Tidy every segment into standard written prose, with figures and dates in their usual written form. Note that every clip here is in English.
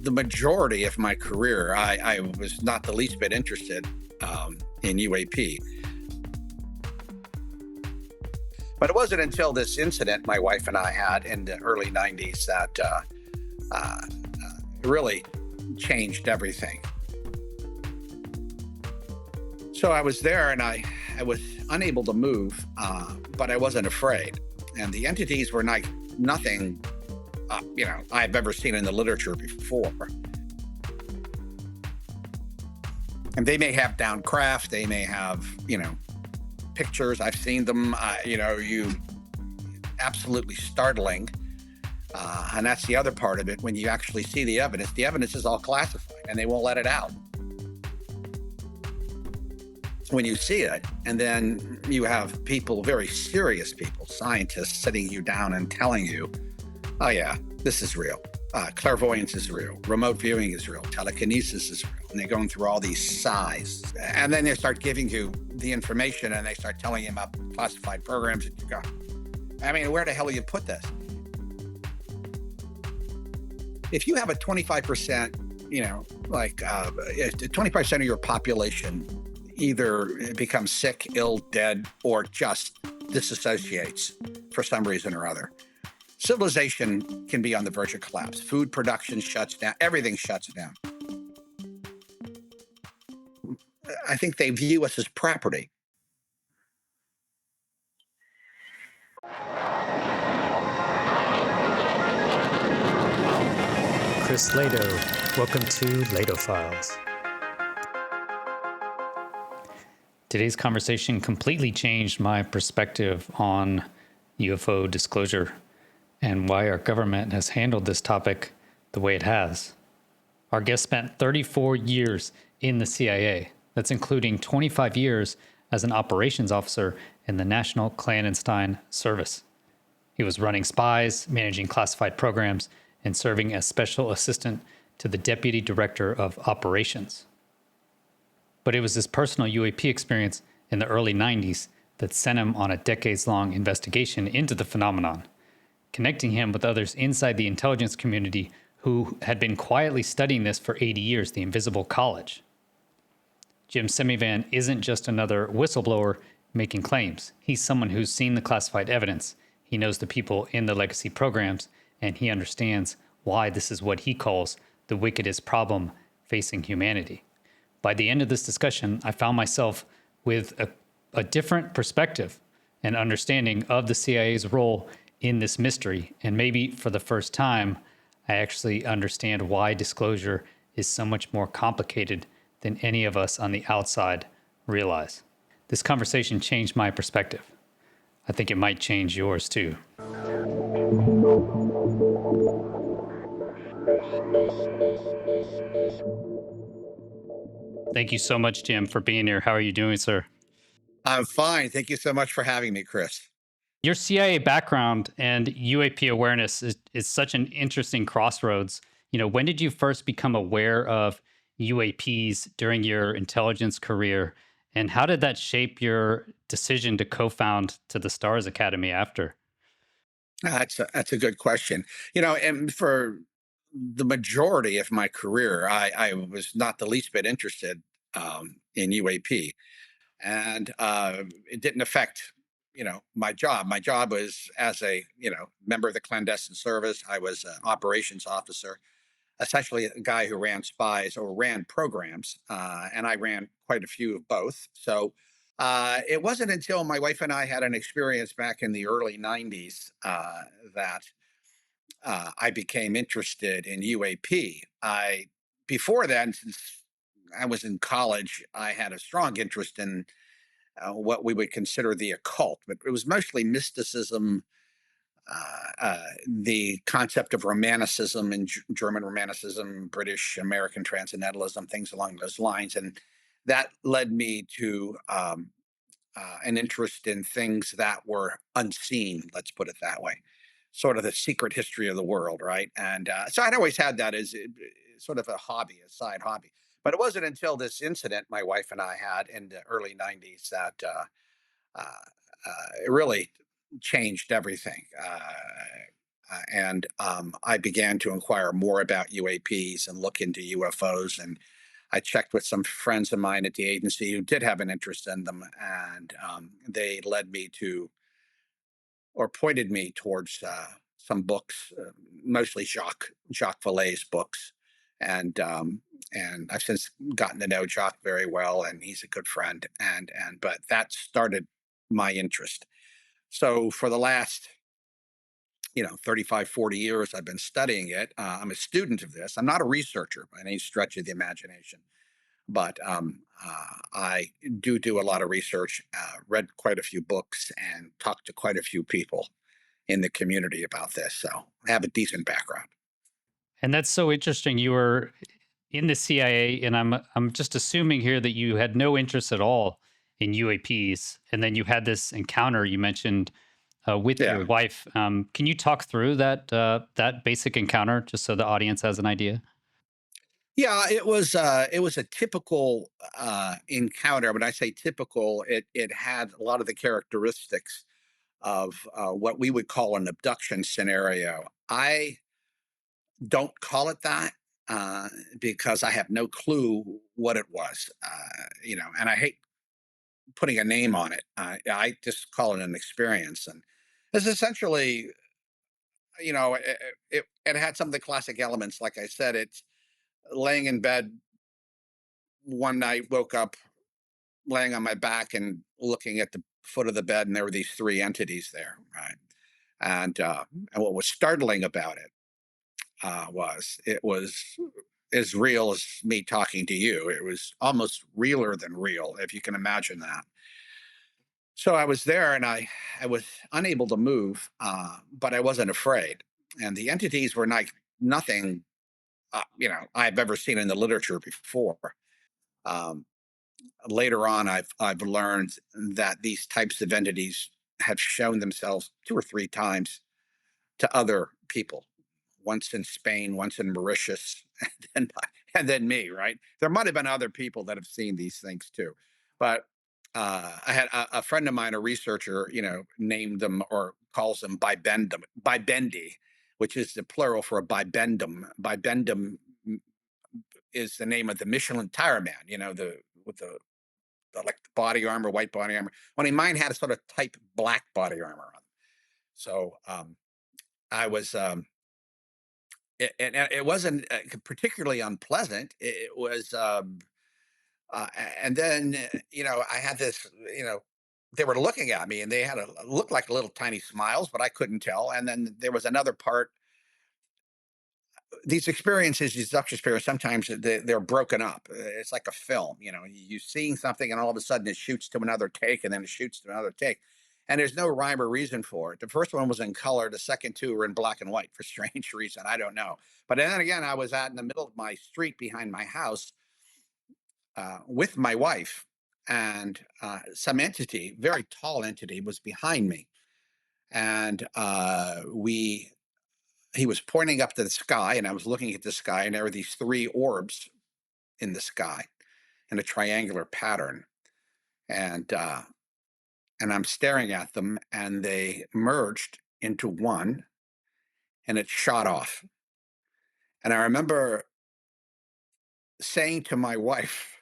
the majority of my career, I was not the least bit interested in UAP. But it wasn't until this incident my wife and I had in the early 90s that really changed everything. So I was there and I was unable to move, but I wasn't afraid. And the entities were nothing, I've ever seen in the literature before. And they may have down craft, they may have, pictures. I've seen them, absolutely startling. And that's the other part of it. When you actually see the evidence is all classified and they won't let it out. When you see it, and then you have people, very serious people, scientists, sitting you down and telling you, oh yeah, this is real. Clairvoyance is real. Remote viewing is real. Telekinesis is real. And they're going through all these size. And then they start giving you the information and they start telling you about classified programs and you go, I mean, where the hell do you put this? If you have a 25%, 25% of your population either becomes sick, ill, dead, or just disassociates for some reason or other, civilization can be on the verge of collapse. Food production shuts down. Everything shuts down. I think they view us as property. Chris Lehto, welcome to Lehto Files. Today's conversation completely changed my perspective on UFO disclosure and why our government has handled this topic the way it has. Our guest spent 34 years in the CIA. That's including 25 years as an operations officer in the National Clandestine Service. He was running spies, managing classified programs, and serving as special assistant to the deputy director of operations. But it was his personal UAP experience in the early 90s that sent him on a decades-long investigation into the phenomenon, connecting him with others inside the intelligence community who had been quietly studying this for 80 years, the Invisible College. Jim Semivan isn't just another whistleblower making claims. He's someone who's seen the classified evidence. He knows the people in the legacy programs, and he understands why this is what he calls the wickedest problem facing humanity. By the end of this discussion, I found myself with a different perspective and understanding of the CIA's role in this mystery. And maybe for the first time, I actually understand why disclosure is so much more complicated than any of us on the outside realize. This conversation changed my perspective. I think it might change yours too. Thank you so much, Jim, for being here. How are you doing, sir? I'm fine. Thank you so much for having me, Chris. Your CIA background and UAP awareness is such an interesting crossroads. When did you first become aware of UAPs during your intelligence career? And how did that shape your decision to co-found To the Stars Academy after? That's a good question. And for the majority of my career, I was not the least bit interested in UAP. And it didn't affect, my job. My job was as a, member of the clandestine service. I was an operations officer, essentially a guy who ran spies or ran programs. And I ran quite a few of both. So it wasn't until my wife and I had an experience back in the early 90s that I became interested in UAP. Before then, since I was in college, I had a strong interest in what we would consider the occult, but it was mostly mysticism, the concept of romanticism and German romanticism, British American transcendentalism, things along those lines. And that led me to an interest in things that were unseen, let's put it that way, sort of the secret history of the world, right? And so I'd always had that as sort of a hobby, a side hobby. But it wasn't until this incident my wife and I had in the early 90s that it really changed everything. And I began to inquire more about UAPs and look into UFOs. And I checked with some friends of mine at the agency who did have an interest in them, and they led me to, or pointed me towards, some books, mostly Jacques Vallée's books, and I've since gotten to know Jacques very well, and he's a good friend, and but that started my interest. So for the last, 35, 40 years, I've been studying it. I'm a student of this. I'm not a researcher by any stretch of the imagination, but I do a lot of research, read quite a few books, and talked to quite a few people in the community about this. So I have a decent background. And that's so interesting. You were in the CIA, and I'm just assuming here that you had no interest at all in UAPs, and then you had this encounter you mentioned with Yeah. your wife. Can you talk through that basic encounter, just so the audience has an idea? Yeah, it was a typical encounter. When I say typical, it had a lot of the characteristics of what we would call an abduction scenario. I don't call it that, uh, because I have no clue what it was. And I hate putting a name on it. I just call it an experience, and it's essentially, it had some of the classic elements. Like I said, it's laying in bed one night, woke up laying on my back and looking at the foot of the bed, and there were these three entities there, right? And what was startling about it, was it was as real as me talking to you. It was almost realer than real, if you can imagine that. So I was there, and I was unable to move, but I wasn't afraid. And the entities were like nothing, I've ever seen in the literature before. Um, Later on, I've learned that these types of entities have shown themselves two or three times to other people. Once in Spain, once in Mauritius, and then me. Right? There might have been other people that have seen these things too, but I had a friend of mine, a researcher, named them or calls them bibendi, which is the plural for a bibendum. Bibendum is the name of the Michelin tire man. The with the like body armor, white body armor. Only mine had a sort of type black body armor on. So I was it wasn't particularly unpleasant. It was, and then I had this, they were looking at me, and they had a looked like little tiny smiles, but I couldn't tell. And then there was another part. These experiences, these Dutch experiences, sometimes they're broken up. It's like a film. You're seeing something, and all of a sudden it shoots to another take, and then it shoots to another take. And there's no rhyme or reason for it. The first one was in color. The second two were in black and white for strange reason. I don't know. But then again, I was out in the middle of my street behind my house, with my wife, and some entity, very tall entity, was behind me. And he was pointing up to the sky, and I was looking at the sky, and there were these three orbs in the sky in a triangular pattern, and I'm staring at them, and they merged into one, and it shot off. And I remember saying to my wife,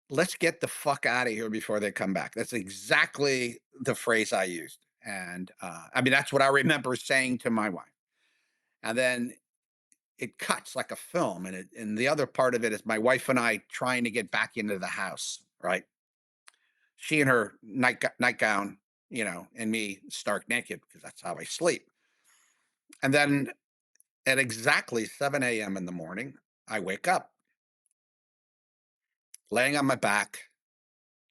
"Let's get the fuck out of here before they come back." That's exactly the phrase I used, and I mean that's what I remember saying to my wife. And then it cuts like a film, and the other part of it is my wife and I trying to get back into the house, right? She in her nightgown, and me stark naked, because that's how I sleep. And then at exactly 7 a.m. in the morning, I wake up laying on my back,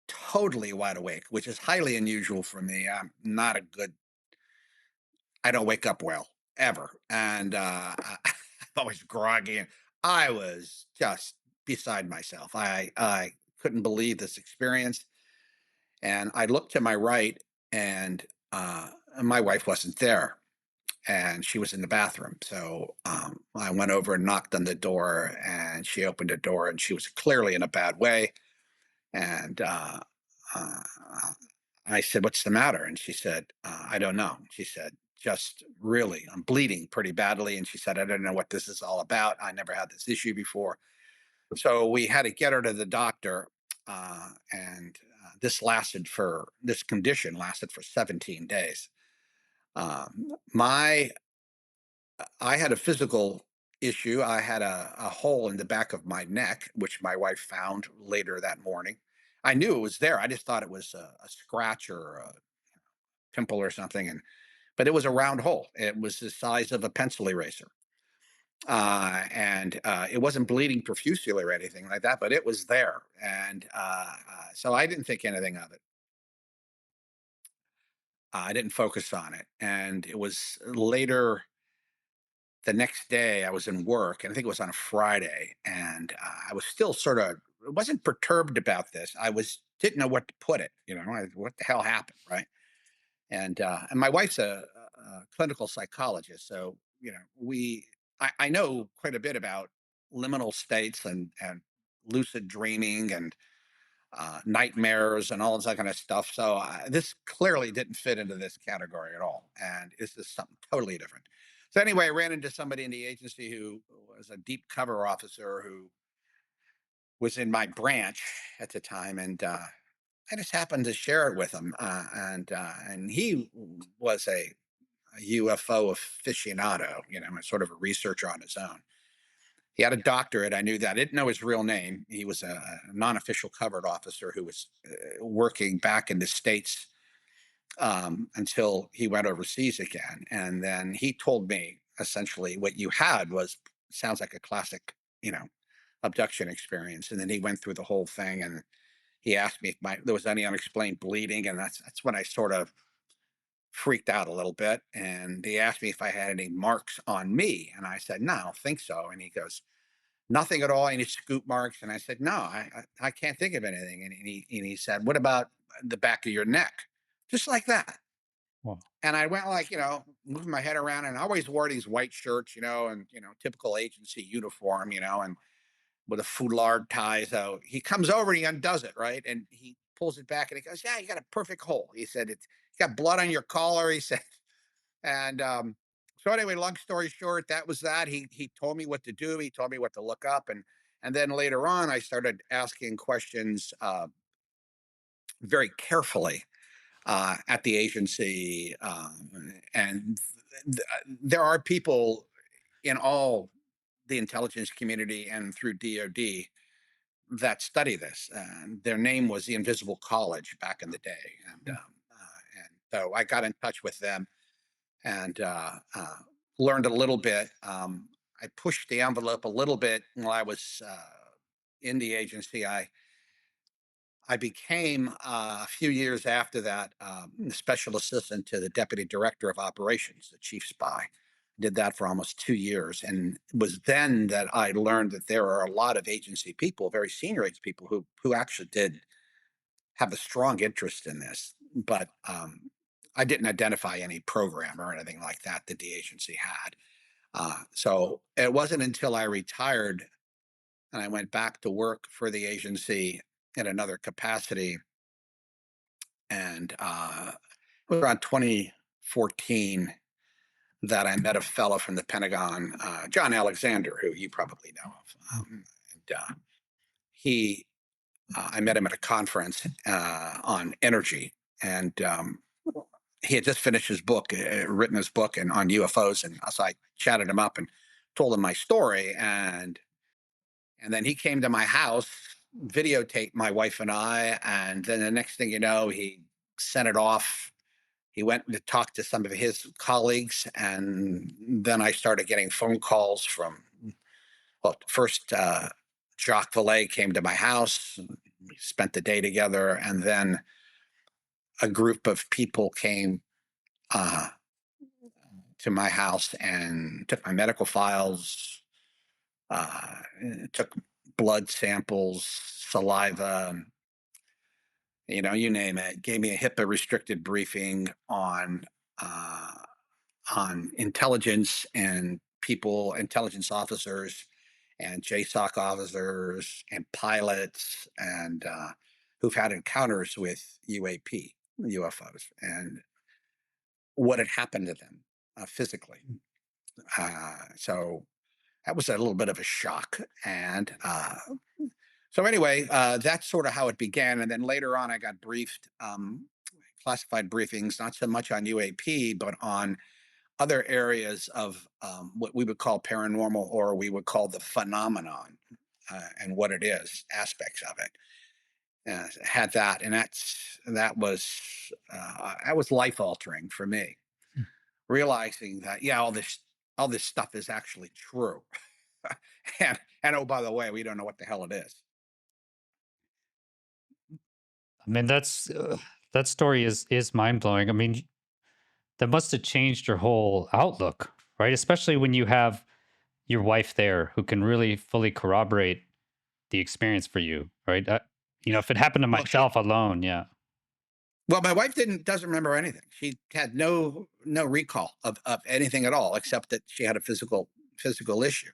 totally wide awake, which is highly unusual for me. I'm not a good, I don't wake up well ever. And I'm always groggy, and I was just beside myself. I couldn't believe this experience. And I looked to my right, and my wife wasn't there, and she was in the bathroom. So I went over and knocked on the door, and she opened the door, and she was clearly in a bad way. And uh, I said, "What's the matter?" And she said, "I don't know." She said, just really, I'm bleeding pretty badly. And she said, I don't know what this is all about. I never had this issue before. So we had to get her to the doctor. And this condition lasted for 17 days. My I had a physical issue. I had a hole in the back of my neck, which my wife found later that morning. I knew it was there. I just thought it was a scratch or a pimple or something, but it was a round hole. It was the size of a pencil eraser, and it wasn't bleeding profusely or anything like that, but it was there, and so I didn't think anything of it. I didn't focus on it, and it was later the next day I was in work, and I think it was on a Friday, and I was still sort of wasn't perturbed about this. I was didn't know what to put it. What the hell happened, right? And my wife's a clinical psychologist, so I know quite a bit about liminal states and lucid dreaming and nightmares and all that kind of stuff. So this clearly didn't fit into this category at all. And this is something totally different. So anyway, I ran into somebody in the agency who was a deep cover officer who was in my branch at the time. And I just happened to share it with him. And he was a UFO aficionado, sort of a researcher on his own. He had a doctorate. I knew that. I didn't know his real name. He was a non-official covered officer who was working back in the States until he went overseas again. And then he told me essentially what you had was sounds like a classic, abduction experience. And then he went through the whole thing and he asked me if there was any unexplained bleeding, and that's when I sort of freaked out a little bit. And he asked me if I had any marks on me, and I said no, I don't think so. And he goes, nothing at all, any scoop marks? And I said, no, I can't think of anything. And he said, what about the back of your neck? Just like that. Well, And I went like, moving my head around, and I always wore these white shirts, and, typical agency uniform, and with a foulard tie. So he comes over and he undoes it, right? And he pulls it back and he goes, yeah, you got a perfect hole. He said, it's got blood on your collar. He said, and so anyway, long story short, that was that. He told me what to do. He told me what to look up, and then later on, I started asking questions very carefully at the agency, and there are people in all the intelligence community and through DoD that study this. Their name was the Invisible College back in the day, and so I got in touch with them and learned a little bit. I pushed the envelope a little bit while I was in the agency. I became a few years after that the special assistant to the deputy director of operations, the chief spy. Did that for almost 2 years, and it was then that I learned that there are a lot of agency people, very senior agency people, who actually did have a strong interest in this, but I didn't identify any program or anything like that that the agency had. So it wasn't until I retired and I went back to work for the agency in another capacity, and it was around 2014 that I met a fellow from the Pentagon, John Alexander, who you probably know of. And he, I met him at a conference on energy, and he had just finished his book, written his book, and on UFOs, and so I chatted him up and told him my story, and then he came to my house, videotaped my wife and I, and then the next thing you know, he sent it off. He went to talk to some of his colleagues, and then I started getting phone calls from, well, first Jacques Vallée came to my house. We spent the day together, and then a group of people came uh, to my house and took my medical files, uh, took blood samples, saliva, you name it. Gave me a HIPAA restricted briefing uh, on intelligence and people, intelligence officers, and JSOC officers and pilots, and who've had encounters with UAPs, and what had happened to them. physically. So that was a little bit of a shock. And so anyway, that's sort of how it began. And then later on, I got briefed, classified briefings, not so much on UAP, but on other areas of what we would call paranormal, or we would call the phenomenon, and what it is, aspects of it. Had that, and that was life altering for me. Realizing that, yeah, all this stuff is actually true, and oh, by the way, we don't know what the hell it is. I mean, that story is mind blowing. I mean, that must have changed your whole outlook, right? Especially when you have your wife there who can really fully corroborate the experience for you, right? If it happened to Well, she myself alone, yeah. Well, my wife doesn't remember anything. She had no recall of anything at all, except that she had a physical issue.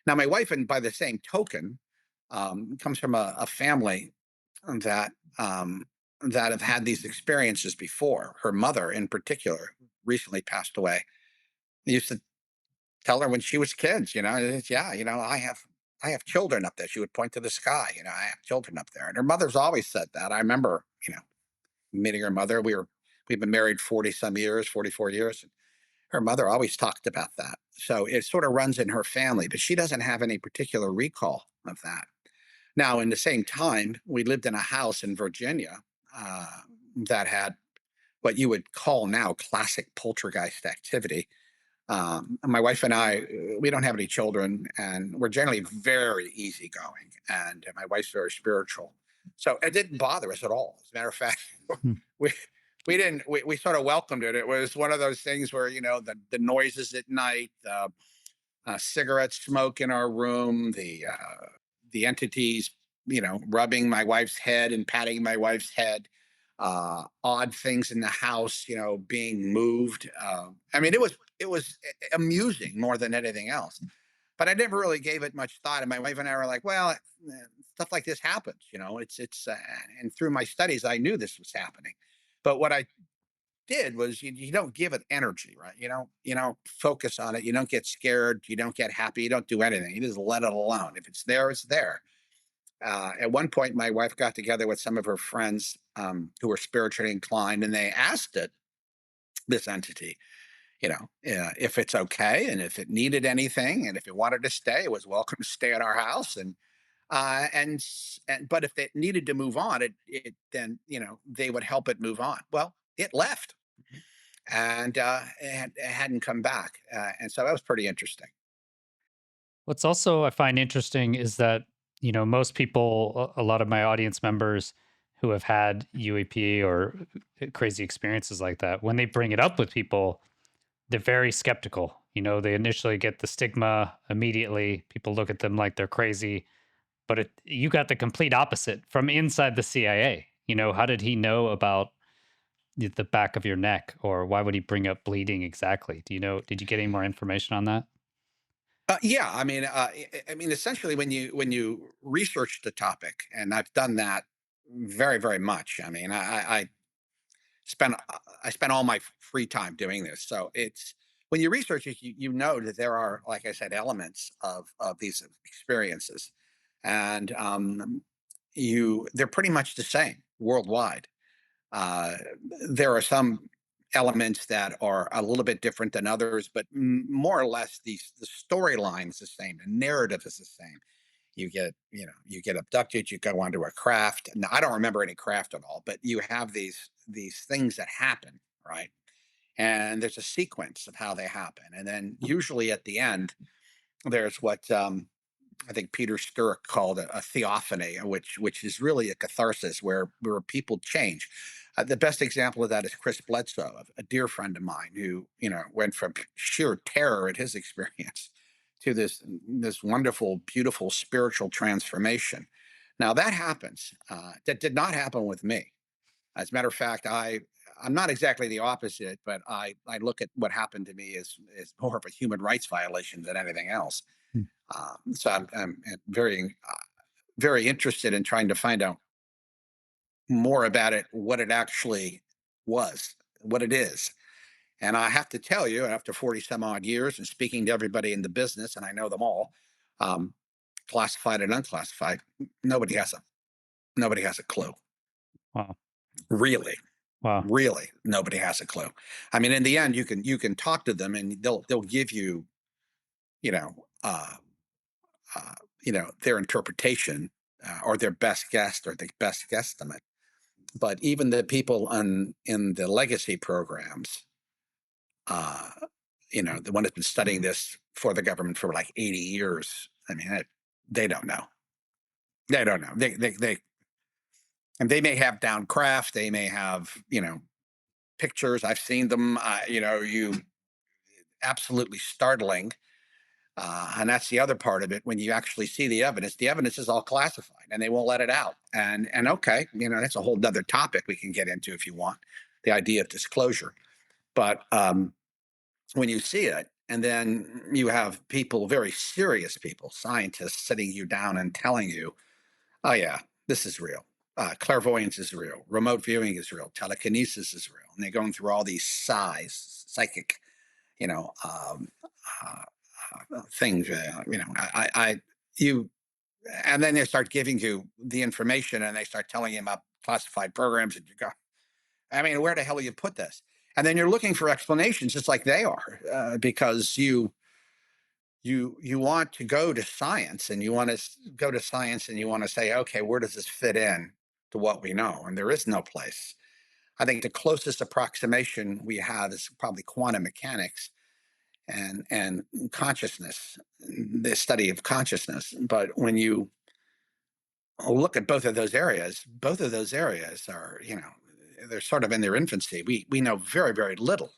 Now, my wife, and by the same token, comes from a family that that have had these experiences before. Her mother, in particular, recently passed away. Used to tell her when she was kids, yeah, I have children up there. She would point to the sky, I have children up there, and her mother's always said that. I remember, meeting her mother. We've been married 40 some years, 44 years. And her mother always talked about that. So it sort of runs in her family, but she doesn't have any particular recall of that. Now, in the same time, we lived in a house in Virginia that had what you would call now classic poltergeist activity. My wife and I, we don't have any children, and we're generally very easygoing. And my wife's very spiritual, so it didn't bother us at all. As a matter of fact, Hmm. we we didn't. We sort of welcomed it. It was one of those things where the noises at night, the cigarette smoke in our room, the entities, rubbing my wife's head and patting my wife's head, odd things in the house, being moved. I mean, it was amusing more than anything else. But I never really gave it much thought. And my wife and I were like, well, stuff like this happens, and through my studies, I knew this was happening. But what I did was you don't give it energy, right? You don't focus on it. You don't get scared. You don't get happy. You don't do anything. You just let it alone. If it's there, it's there. At one point, my wife got together with some of her friends who were spiritually inclined, and they asked this entity, if it's okay, and if it needed anything, and if it wanted to stay, it was welcome to stay at our house. And but if it needed to move on, it then they would help it move on. Well, it left, and it hadn't come back, and so that was pretty interesting. What's also I find interesting is that, most people, a lot of my audience members who have had UAP or crazy experiences like that, when they bring it up with people, they're very skeptical. They initially get the stigma immediately. People look at them like they're crazy, but you got the complete opposite from inside the CIA. How did he know about the back of your neck, or why would he bring up bleeding exactly? Do you know? Did you get any more information on that? Yeah, I mean, essentially, when you research the topic, and I've done that very, very much. I mean, spend I spend all my free time doing this. So it's when you research it, you know that there are, like I said, elements of these experiences, and you they're pretty much the same worldwide. Uh, there are some elements that are a little bit different than others, but more or less the storyline is the same. The narrative is the same. You get abducted, you go onto a craft. Now, I don't remember any craft at all, but you have these things that happen, right? And there's a sequence of how they happen, and then usually at the end, there's what I think Peter Sturrock called a theophany, which is really a catharsis where people change. The best example of that is Chris Bledsoe, a dear friend of mine, who went from sheer terror at his experience to this wonderful, beautiful spiritual transformation. Now that happens. That did not happen with me. As a matter of fact, I'm not exactly the opposite, but I look at what happened to me as more of a human rights violation than anything else. Hmm. So I'm very very interested in trying to find out more about it, what it actually was, what it is, And I have to tell you, after 40 some odd years and speaking to everybody in the business, and I know them all, um, classified and unclassified, nobody has a nobody has a clue. Wow. Really, Wow. really, nobody has a clue. I mean, in the end, you can talk to them and they'll give you, you know, uh, their interpretation, or their best guess or the best guesstimate. But even the people in the legacy programs, uh, the one that's been studying this for the government for like 80 years, I mean, they don't know. They don't know. And they may have down craft. They may have, pictures. I've seen them. You absolutely startling. And that's the other part of it. When you actually see the evidence is all classified, and they won't let it out. And okay, that's a whole other topic we can get into if you want, the idea of disclosure. But when you see it, and then you have people, very serious people, scientists, sitting you down and telling you, "Oh yeah, this is real. Clairvoyance is real. Remote viewing is real. Telekinesis is real." And they're going through all these psychic, you know, um, uh, things. You, and then they start giving you the information, and they start telling you about classified programs, and you go, I mean, where the hell do you put this? And then you're looking for explanations, just like they are, because you want to go to science, and you want to go to science, and you want to say, okay, where does this fit in to what we know? And there is no place. I think the closest approximation we have is probably quantum mechanics and consciousness, the study of consciousness. But when you look at both of those areas are, they're sort of in their infancy. We know very, very little.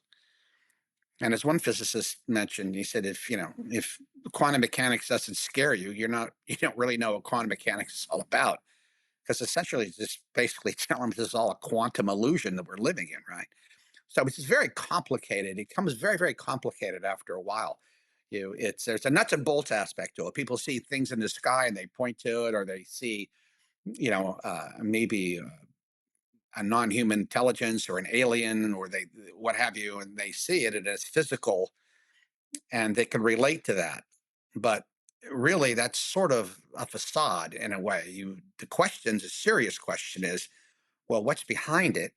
And as one physicist mentioned, he said, if quantum mechanics doesn't scare you, you don't really know what quantum mechanics is all about. Because essentially it's just basically telling us this is all a quantum illusion that we're living in, right? So it's very complicated. It becomes very, very complicated after a while. There's a nuts and bolts aspect to it. People see things in the sky and they point to it, or they see, maybe a non-human intelligence or an alien, or they what have you, and they see it as physical, and they can relate to that. But really, that's sort of a facade in a way. The serious question is, well, what's behind it?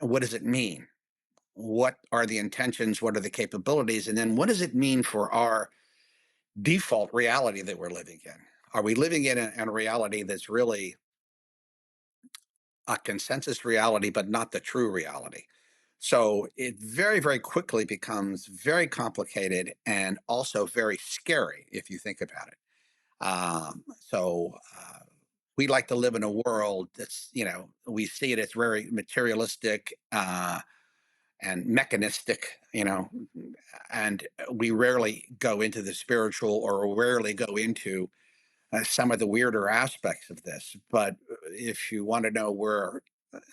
And what does it mean? What are the intentions? What are the capabilities? And then what does it mean for our default reality that we're living in? Are we living in a reality that's really a consensus reality, but not the true reality? So it very, very quickly becomes very complicated and also very scary if you think about it. We like to live in a world that's, we see it as very materialistic, and mechanistic, and we rarely go into the spiritual, or rarely go into some of the weirder aspects of this. But if you want to know where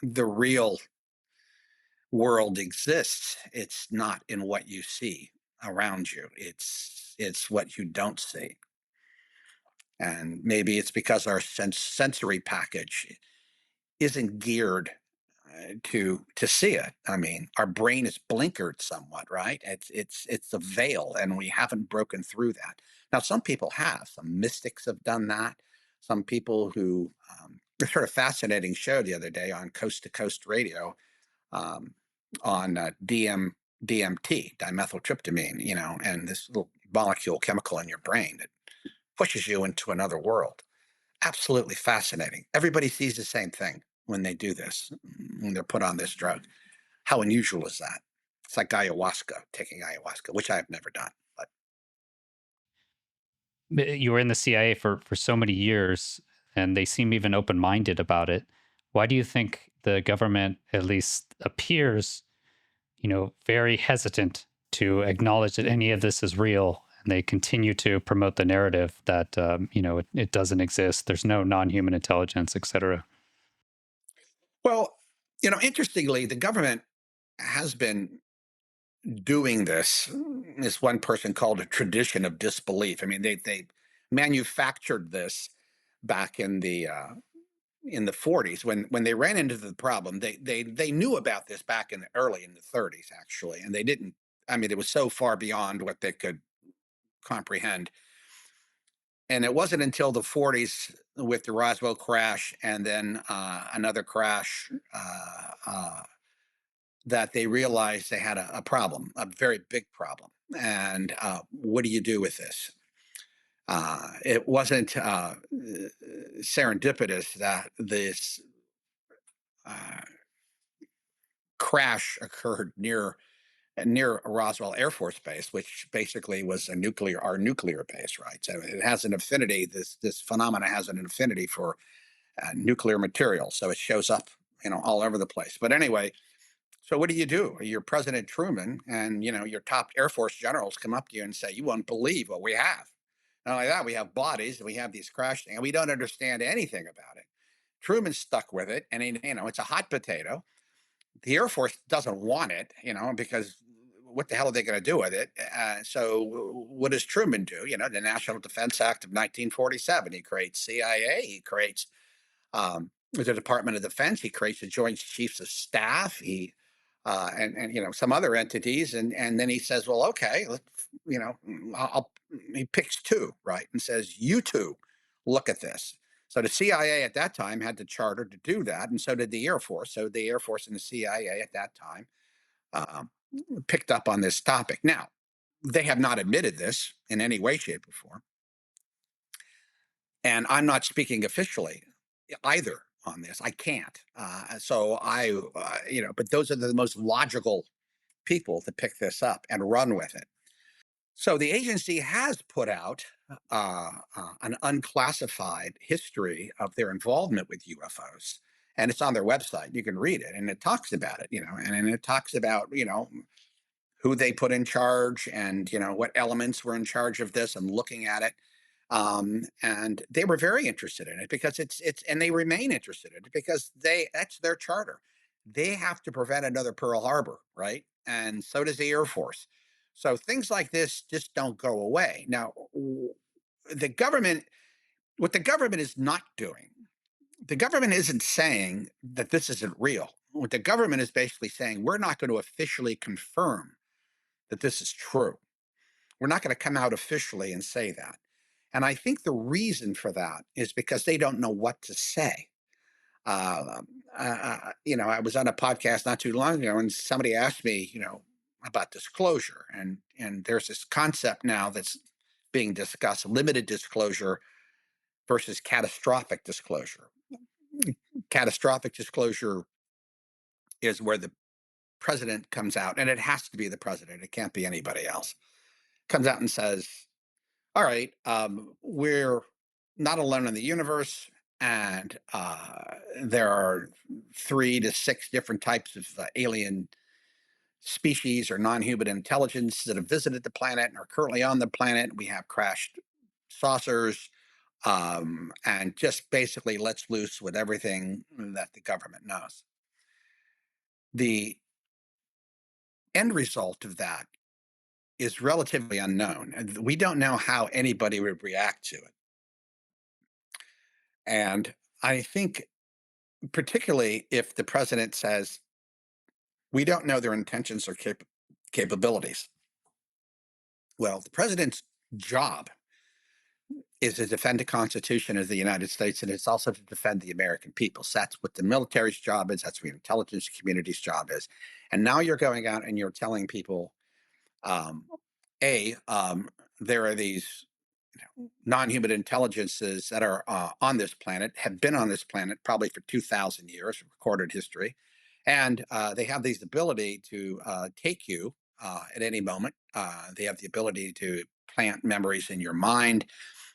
the real world exists, it's not in what you see around you. It's what you don't see. And maybe it's because our sensory package isn't geared to see it. I mean, our brain is blinkered somewhat, right? It's a veil, and we haven't broken through that. Now, some people have. Some mystics have done that. Some people who a sort of fascinating show the other day on Coast to Coast Radio, um, on DMT, dimethyltryptamine, and this little molecule chemical in your brain that pushes you into another world. Absolutely fascinating. Everybody sees the same thing when they do this, when they're put on this drug. How unusual is that? It's like ayahuasca, taking ayahuasca, which I have never done. But You were in the CIA for so many years, and they seem even open minded about it. Why do you think the government at least appears, very hesitant to acknowledge that any of this is real? And they continue to promote the narrative that, it doesn't exist. There's no non-human intelligence, etc. well, interestingly, the government has been doing this one person called a tradition of disbelief. I mean, they manufactured this back in the in the 40s when they ran into the problem. They knew about this back in the early in the 30s actually, and they didn't. I mean, it was so far beyond what they could comprehend. And it wasn't until the 40s with the Roswell crash and then another crash that they realized they had a problem, a very big problem. And what do you do with this? It wasn't serendipitous that this uh, crash occurred near Roswell Air Force Base, which basically was our nuclear base, right? So it has an affinity. This phenomena has an affinity for nuclear material, so it shows up, all over the place. But anyway, so what do? You're President Truman, and your top Air Force generals come up to you and say, "You won't believe what we have. Not only that, we have bodies, and we have these crash things, and we don't understand anything about it." Truman's stuck with it, and it's a hot potato. The Air Force doesn't want it, because what the hell are they going to do with it? So what does Truman do? The National Defense Act of 1947. He creates CIA. He creates the Department of Defense. He creates the Joint Chiefs of Staff. And some other entities, and then he says, well, okay, let's, he picks two, right, and says, you two look at this. So the CIA at that time had the charter to do that, and so did the Air Force. So the Air Force and the CIA at that time um, picked up on this topic. Now, they have not admitted this in any way, shape, or form, and I'm not speaking officially either on this. I can't. But those are the most logical people to pick this up and run with it. So the agency has put out an unclassified history of their involvement with UFOs, and it's on their website. You can read it, and it talks about it. And it talks about who they put in charge, and what elements were in charge of this, and looking at it. And they were very interested in it because and they remain interested in it because that's their charter. They have to prevent another Pearl Harbor, right? And so does the Air Force. So things like this just don't go away. Now, the government, what the government is not doing, the government isn't saying that this isn't real. What the government is basically saying, we're not going to officially confirm that this is true. We're not going to come out officially and say that. And I think the reason for that is because they don't know what to say. Uh, I was on a podcast not too long ago, and somebody asked me, about disclosure, and there's this concept now that's being discussed: limited disclosure versus catastrophic disclosure. Catastrophic disclosure is where the president comes out, and it has to be the president; it can't be anybody else. Comes out and says, all right, we're not alone in the universe, and there are 3 to 6 different types of alien species or non-human intelligence that have visited the planet and are currently on the planet. We have crashed saucers, and just basically let's loose with everything that the government knows. The end result of that is relatively unknown, and we don't know how anybody would react to it. And I think, particularly if the president says, we don't know their intentions or capabilities. Well, the president's job is to defend the Constitution of the United States, and it's also to defend the American people. So that's what the military's job is. That's what the intelligence community's job is. And now you're going out and you're telling people, um, there are these non-human intelligences that are on this planet, have been on this planet probably for 2,000 years, recorded history, and they have this ability to take you at any moment. They have the ability to plant memories in your mind.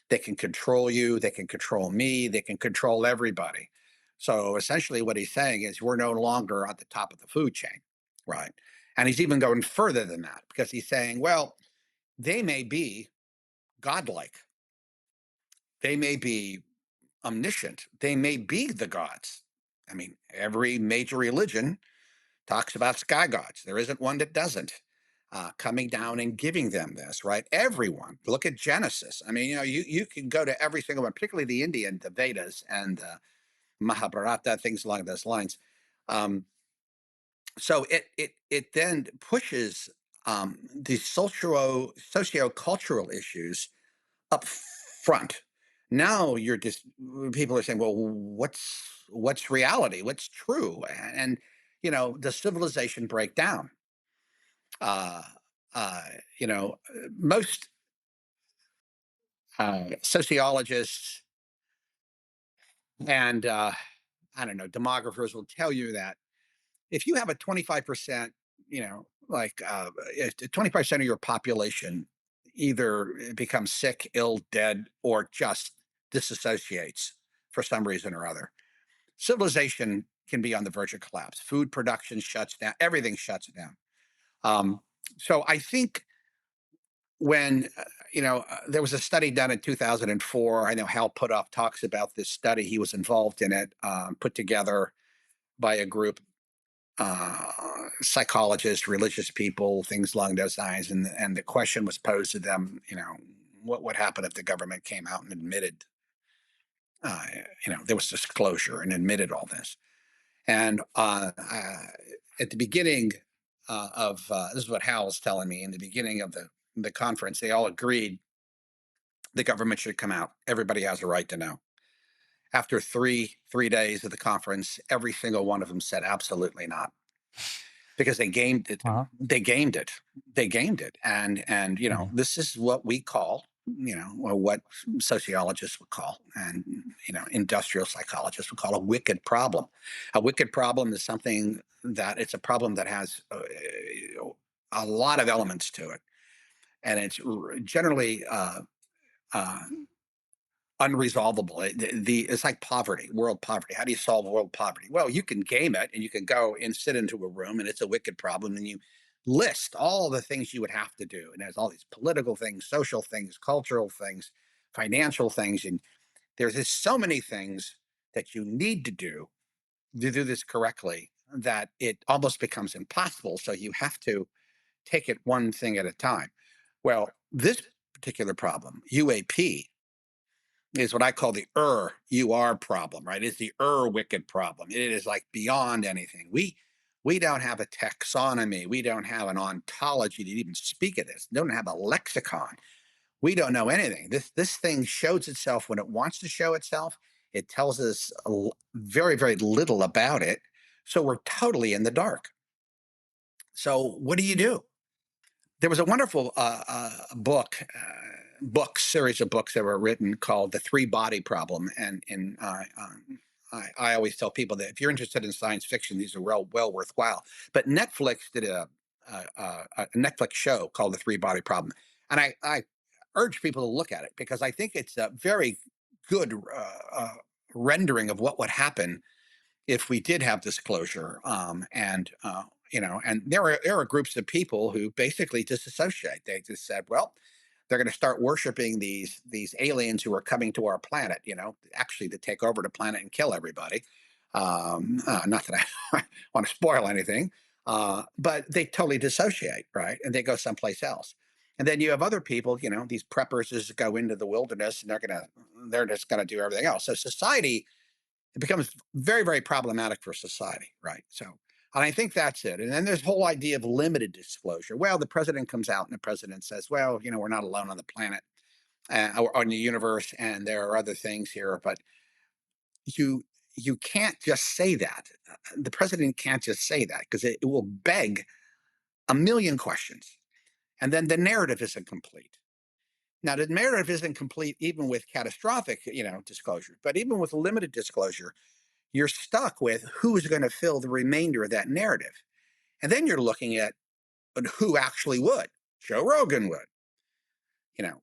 They can control you. They can control me. They can control everybody. So essentially, what he's saying is we're no longer at the top of the food chain, right? And he's even going further than that because he's saying, well, they may be godlike. They may be omniscient. They may be the gods. I mean, every major religion talks about sky gods. There isn't one that doesn't. Coming down and giving them this, right? Everyone. Look at Genesis. I mean, you can go to every single one, particularly the Indian, the Vedas, and Mahabharata, things along those lines. Um, so it then pushes these socio-cultural issues up front. Now you're just people are saying, well, what's reality? What's true? And does civilization break down? Uh, uh, most sociologists and I don't know demographers will tell you that if you have a 25%, like 25% of your population either becomes sick, ill, dead, or just disassociates for some reason or other, civilization can be on the verge of collapse. Food production shuts down, everything shuts down. Um, so I think when there was a study done in 2004. I know Hal Puthoff talks about this study. He was involved in it, put together by a group, uh, psychologists, religious people, things along those lines. And the question was posed to them, what would happen if the government came out and admitted, uh, there was disclosure and admitted all this. And at the beginning of this is what Hal was telling me in the beginning of the conference, they all agreed the government should come out. Everybody has a right to know. After three days of the conference, every single one of them said absolutely not, because they gamed it. Uh-huh. They gamed it. They gamed it. And Yeah. this is what we call, or what sociologists would call, and industrial psychologists would call a wicked problem. A wicked problem is something that it's a problem that has a lot of elements to it, and it's generally uh, unresolvable. It's like poverty, world poverty. How do you solve world poverty? Well, you can game it, and you can go and sit into a room, and it's a wicked problem, and you list all the things you would have to do, and there's all these political things, social things, cultural things, financial things, and there's just so many things that you need to do this correctly that it almost becomes impossible. So you have to take it one thing at a time. Well, this particular problem, UAP, is what I call the UR problem, right? It's the wicked problem. It is like beyond anything. We don't have a taxonomy. We don't have an ontology to even speak of this. We don't have a lexicon. We don't know anything. This thing shows itself when it wants to show itself. It tells us very, very little about it. So we're totally in the dark. So what do you do? There was a wonderful book series of books that were written called "The Three Body Problem," and I always tell people that if you're interested in science fiction, these are well worthwhile. But Netflix did a Netflix show called "The Three Body Problem," and I urge people to look at it because I think it's a very good rendering of what would happen if we did have disclosure. And there are groups of people who basically disassociate. They just said, well, they're going to start worshiping these aliens who are coming to our planet, actually to take over the planet and kill everybody. Not that I want to spoil anything, but they totally dissociate, right? And they go someplace else. And then you have other people, these preppers just go into the wilderness and they're just gonna do everything else. So society, it becomes very, very problematic for society, right? So, and I think that's it. And then there's the whole idea of limited disclosure. Well, the president comes out and the president says, well, we're not alone on the planet or on the universe, and there are other things here. But you you can't just say that. The president can't just say that because it will beg a million questions, and then the narrative isn't complete. Now, the narrative isn't complete even with catastrophic, disclosure, but even with limited disclosure, you're stuck with who's going to fill the remainder of that narrative. And then you're looking at who actually would. Joe Rogan would,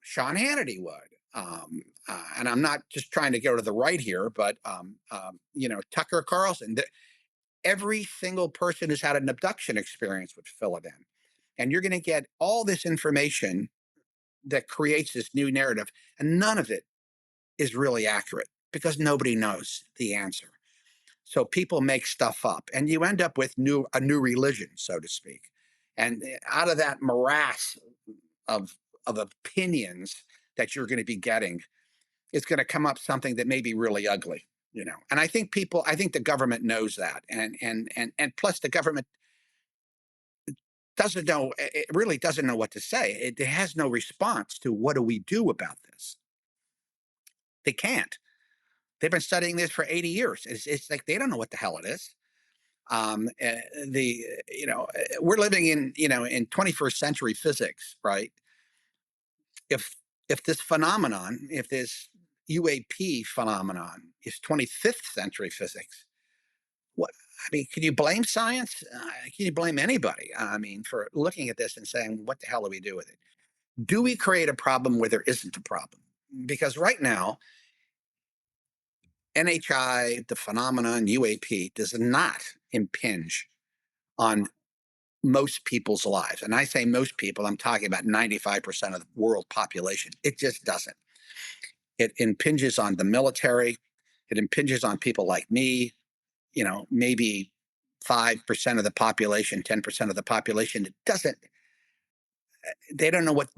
Sean Hannity would. And I'm not just trying to go to the right here, but, Tucker Carlson. Every single person who's had an abduction experience would fill it in. And you're going to get all this information that creates this new narrative, and none of it is really accurate because nobody knows the answer. So people make stuff up, and you end up with a new religion, so to speak. And out of that morass of opinions that you're going to be getting, it's going to come up something that may be really ugly. And I think the government knows that, and plus the government doesn't know, it really doesn't know what to say. It has no response to what do we do about this. They can't. They've been studying this for 80 years. It's like they don't know what the hell it is. The we're living in 21st century physics, right? If this phenomenon, if this UAP phenomenon is 25th century physics, what I mean, can you blame science? Can you blame anybody? I mean, for looking at this and saying, what the hell do we do with it? Do we create a problem where there isn't a problem? Because right now, NHI, the phenomenon, UAP, does not impinge on most people's lives. And I say most people, I'm talking about 95% of the world population. It just doesn't. It impinges on the military. It impinges on people like me, maybe 5% of the population, 10% of the population. It doesn't, they don't know what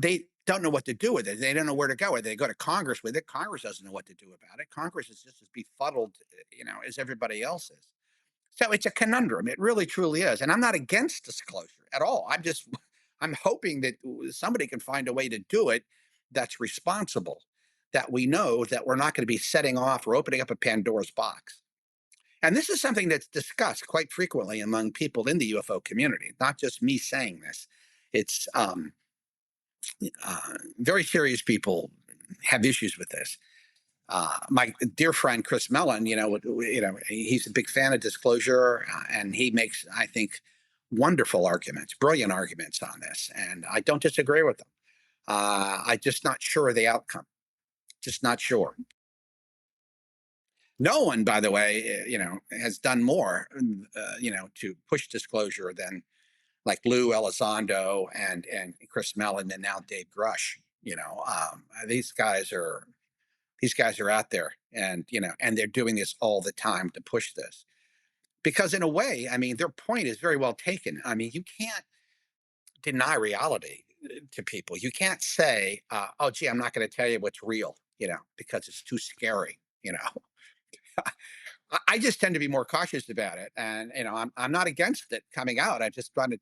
to do with it. They don't know where to go. They go to Congress with it. Congress doesn't know what to do about it. Congress is just as befuddled, as everybody else is. So it's a conundrum. It really truly is. And I'm not against disclosure at all. I'm hoping that somebody can find a way to do it that's responsible, that we know that we're not going to be setting off or opening up a Pandora's box. And this is something that's discussed quite frequently among people in the UFO community, not just me saying this. It's very serious people have issues with this. My dear friend Chris Mellon, he's a big fan of disclosure, and he makes, I think, wonderful arguments, brilliant arguments on this, and I don't disagree with them. I'm just not sure of the outcome. Just not sure. No one, by the way, has done more, to push disclosure than like Lou Elizondo and Chris Mellon and now Dave Grush. These guys are out there, and they're doing this all the time to push this, because in a way, I mean, their point is very well taken. I mean, you can't deny reality to people. You can't say, oh gee, I'm not going to tell you what's real, because it's too scary. I just tend to be more cautious about it, and I'm not against it coming out. I just trying to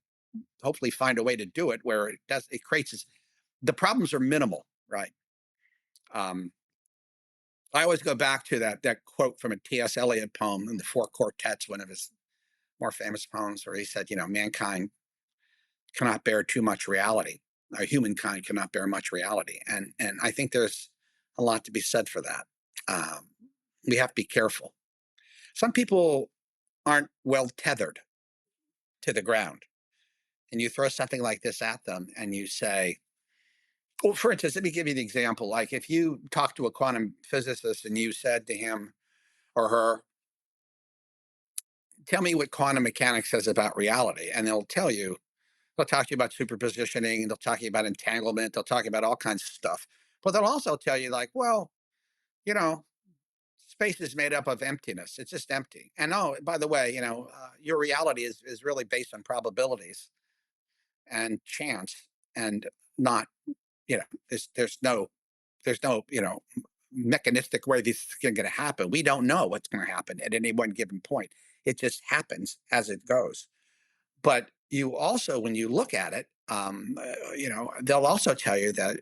hopefully find a way to do it where it creates the problems are minimal, right? um I always go back to that quote from a T.S. Eliot poem in the Four Quartets, one of his more famous poems, where he said, mankind cannot bear too much reality. Or humankind cannot bear much reality, and I think there's a lot to be said for that. Um, we have to be careful. Some people aren't well tethered to the ground, and you throw something like this at them, and you say, well, for instance, let me give you an example. Like if you talk to a quantum physicist and you said to him or her, tell me what quantum mechanics says about reality. And they'll talk to you about superpositioning, they'll talk to you about entanglement, they'll talk about all kinds of stuff. But they'll also tell you, like, well, you know, space is made up of emptiness. It's just empty. And oh, by the way, your reality is really based on probabilities and chance, and not, there's no mechanistic way this is going to happen. We don't know what's going to happen at any one given point. It just happens as it goes. But you also, when you look at it, they'll also tell you that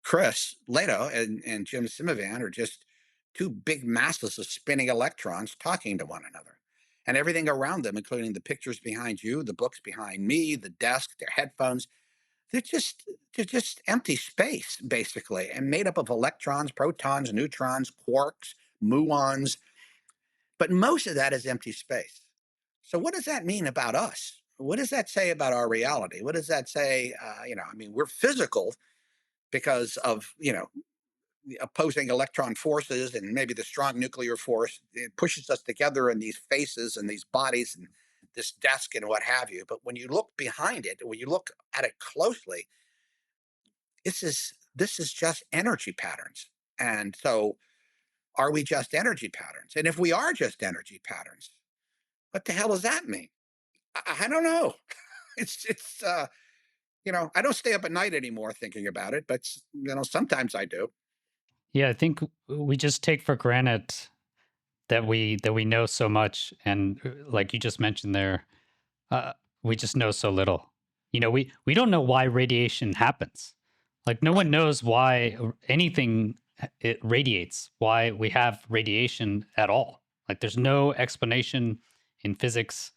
Chris Lehto and Jim Semivan are just two big masses of spinning electrons talking to one another, and everything around them, including the pictures behind you, the books behind me, the desk, their headphones. They're just empty space, basically, and made up of electrons, protons, neutrons, quarks, muons. But most of that is empty space. So what does that mean about us? What does that say about our reality? What does that say? I mean, we're physical because of the opposing electron forces and maybe the strong nuclear force. It pushes us together in these faces and these bodies and this desk and what have you. But when you look behind it, when you look at it closely, this is just energy patterns. And so, are we just energy patterns? And if we are just energy patterns, what the hell does that mean? I don't know. It's I don't stay up at night anymore thinking about it, but sometimes I do. Yeah, I think we just take for granted that we know so much, and like you just mentioned there, uh, we just know so little. We don't know why radiation happens. Like no one Right. knows why anything it radiates, why we have radiation at all. Like there's no explanation in physics.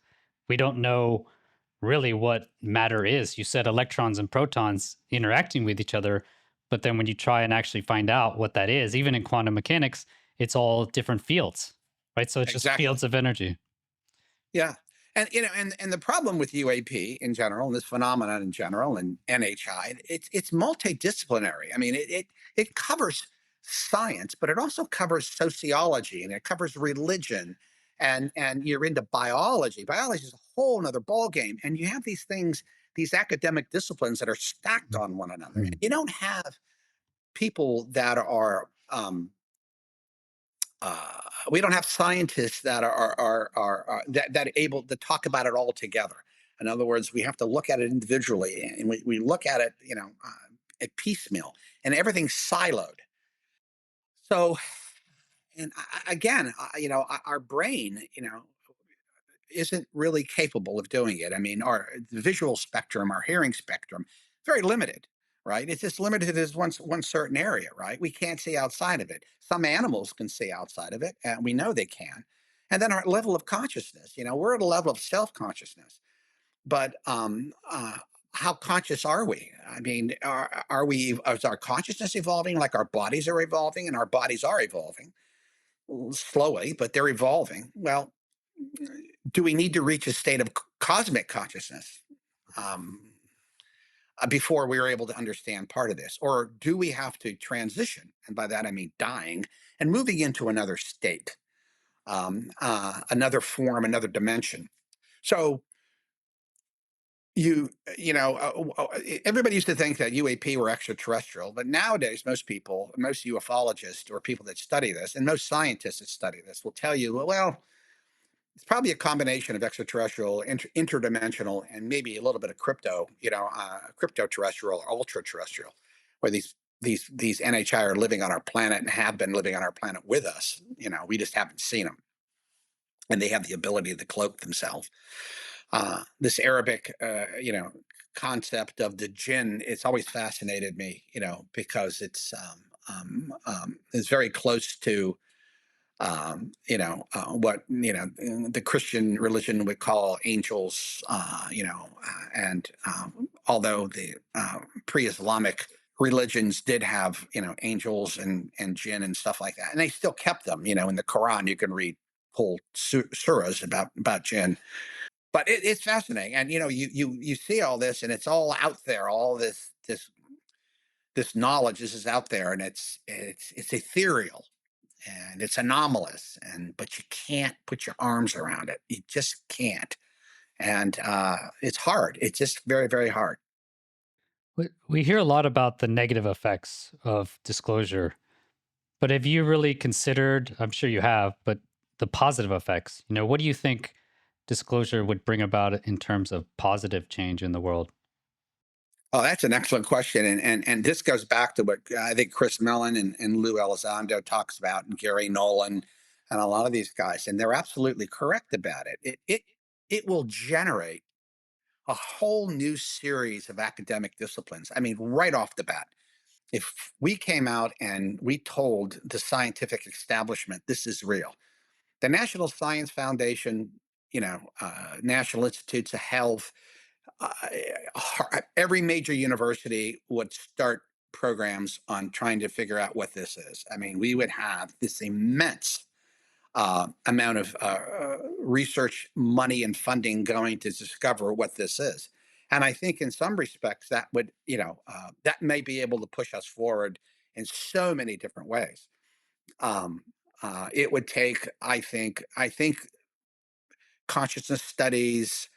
We don't know really what matter is. You said electrons and protons interacting with each other, but then when you try and actually find out what that is, even in quantum mechanics, it's all different fields, right? So it's just Exactly. fields of energy. Yeah. And the problem with UAP in general, and this phenomenon in general, and NHI, it's multidisciplinary. I mean, it covers science, but it also covers sociology, and it covers religion, and you're into biology. Biology is a whole nother ball game, and you have these things, these academic disciplines that are stacked on one another. Mhm. You don't have people that are we don't have scientists that are that are able to talk about it all together. In other words, we have to look at it individually, and we look at it, at piecemeal, and everything's siloed. So, and again, our brain, isn't really capable of doing it. I mean, our visual spectrum, our hearing spectrum, very limited, right? It's just limited as one certain area, right? We can't see outside of it. Some animals can see outside of it, and we know they can. And then our level of consciousness, we're at a level of self consciousness, but how conscious are we? I mean, are we? Is our consciousness evolving like our bodies are evolving, and our bodies are evolving slowly, but they're evolving. Well, do we need to reach a state of cosmic consciousness um, before we are able to understand part of this? Or do we have to transition? And by that, I mean dying and moving into another state, another form, another dimension. So, everybody used to think that UAP were extraterrestrial, but nowadays most people, most ufologists or people that study this, and most scientists that study this will tell you, well, it's probably a combination of extraterrestrial, interdimensional, and maybe a little bit of crypto, crypto terrestrial or ultra terrestrial, where these NHI are living on our planet and have been living on our planet with us. We just haven't seen them, and they have the ability to cloak themselves. This Arabic, concept of the jinn, it's always fascinated me, because it's very close to what the Christian religion would call angels, and although the pre-Islamic religions did have angels and jinn and stuff like that, and they still kept them. In the Quran, you can read whole surahs about jinn. But it's fascinating, and you see all this, and it's all out there. All this knowledge, this is out there, and it's ethereal and it's anomalous, but you can't put your arms around it. You just can't, and it's hard. It's just very, very hard. We hear a lot about the negative effects of disclosure, but have you really considered, I'm sure you have, but the positive effects? What do you think disclosure would bring about in terms of positive change in the world? Oh, that's an excellent question, and this goes back to what I think Chris Mellon and Lou Elizondo talks about, and Gary Nolan, and a lot of these guys, and they're absolutely correct about it. It will generate a whole new series of academic disciplines. I mean, right off the bat, if we came out and we told the scientific establishment this is real, the National Science Foundation, National Institutes of Health, uh, every major university would start programs on trying to figure out what this is. I mean, we would have this immense amount of research money and funding going to discover what this is. And I think in some respects that would, that may be able to push us forward in so many different ways. Um, it would take, I think consciousness studies,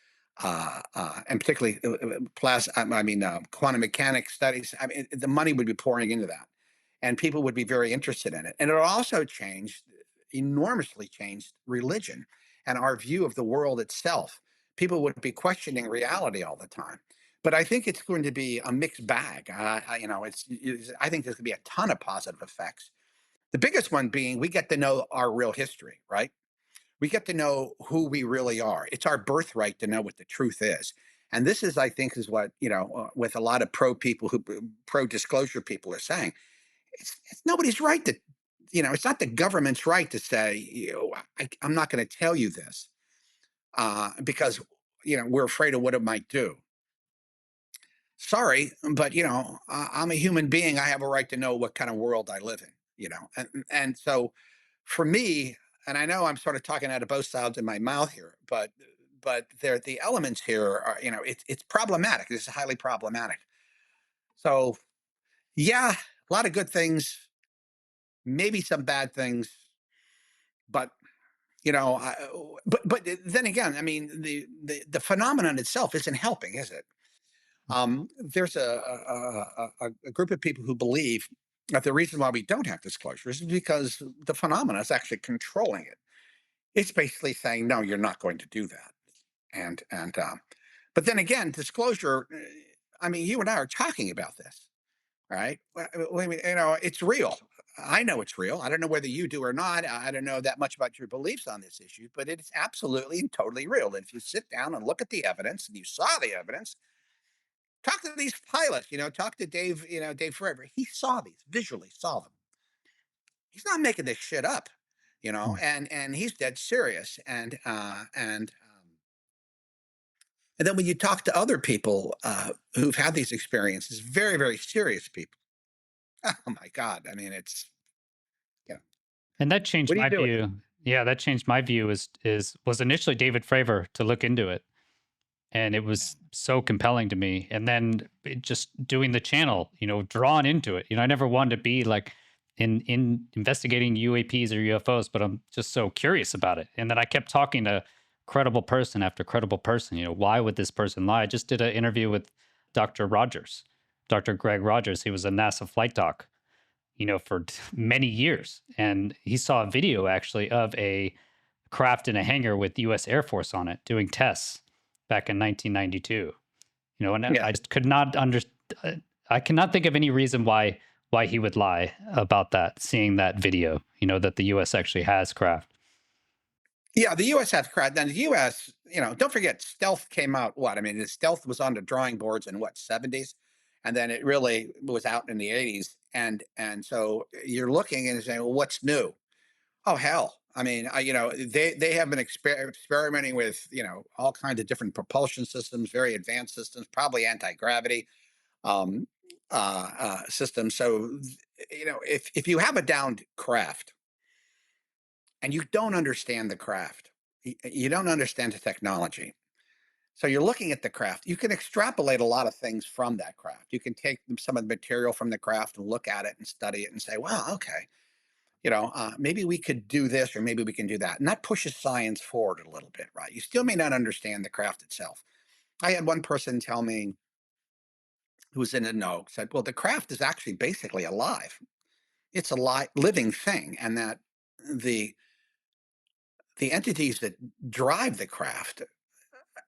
and particularly quantum mechanics studies. I mean, the money would be pouring into that, and people would be very interested in it. And it also enormously changed religion and our view of the world itself. People would be questioning reality all the time. But I think it's going to be a mixed bag. I think there's going to be a ton of positive effects, The biggest one being we get to know our real history, right? We get to know who we really are. It's our birthright to know what the truth is. And this is, I think, is what, with a lot of pro disclosure people are saying. It's nobody's right to, it's not the government's right to say, I'm not going to tell you this because, we're afraid of what it might do. Sorry, but I'm a human being. I have a right to know what kind of world I live in. And so for me, and I know I'm sort of talking out of both sides of my mouth here, but there the elements here are, it's problematic. This is highly problematic. So yeah, a lot of good things, maybe some bad things, but you know, I, but then again, I mean, the phenomenon itself isn't helping, is it? There's a group of people who believe that the reason why we don't have disclosures is because the phenomena is actually controlling it. It's basically saying, no, you're not going to do that. But then again, disclosure. I mean, you and I are talking about this, right? I mean, it's real. I know it's real. I don't know whether you do or not. I don't know that much about your beliefs on this issue, but it's absolutely and totally real. And if you sit down and look at the evidence, and you saw the evidence, talk to these pilots. Talk to Dave. Dave Forever. He saw these visually, saw them. He's not making this shit up. Mm. And he's dead serious. And then when you talk to other people who've had these experiences, very, very serious people. Oh my God. I mean, it's, you know, And that changed what do you my do with it? view. Yeah, that changed my view. Is was initially David Fravor to look into it, and it Yeah. was so compelling to me. And then just doing the channel, drawn into it. I never wanted to be like in investigating UAPs or UFOs, but I'm just so curious about it. And then I kept talking to credible person after credible person. Why would this person lie? I just did an interview with Dr. Rogers, Dr. Greg Rogers. He was a NASA flight doc, for many years, and he saw a video actually of a craft in a hangar with U.S. Air Force on it doing tests back in 1992. And Yeah. I just could not I cannot think of any reason why he would lie about that. Seeing that video, that the U.S. actually has craft. Yeah. The U.S. has crowd. Then the U.S., don't forget, stealth came out. What? I mean, the stealth was on the drawing boards in what, 70s? And then it really was out in the 80s. And so you're looking and saying, well, what's new? Oh hell! I mean, they have been experimenting with all kinds of different propulsion systems, very advanced systems, probably anti gravity um, systems. So if you have a downed craft and you don't understand the craft, you don't understand the technology. So you're looking at the craft. You can extrapolate a lot of things from that craft. You can take some of the material from the craft and look at it and study it and say, well, okay, maybe we could do this or maybe we can do that. And that pushes science forward a little bit, right? You still may not understand the craft itself. I had one person tell me who was in the know, said, well, the craft is actually basically alive. It's a living thing. And that the the entities that drive the craft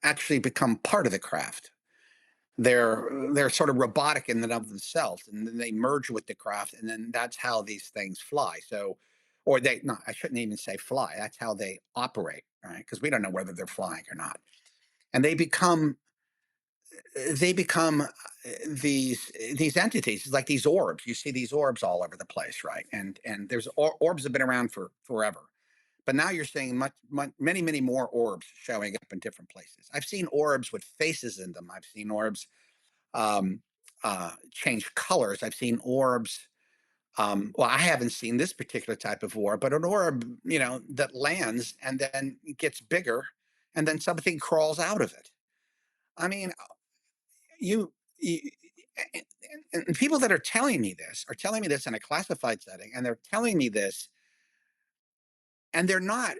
actually become part of the craft. They're sort of robotic in and of themselves, and then they merge with the craft, and then that's how these things fly. So, or they no, I shouldn't even say fly. That's how they operate, right? Because we don't know whether they're flying or not, and they become these entities, like these orbs. You see these orbs all over the place, right? And there's orbs have been around for forever, but now you're seeing many, many more orbs showing up in different places. I've seen orbs with faces in them. I've seen orbs um, change colors. I've seen orbs. Well, I haven't seen this particular type of orb, but an orb, that lands and then gets bigger, and then something crawls out of it. I mean, you and people that are telling me this are telling me this in a classified setting, and they're telling me this, and they're not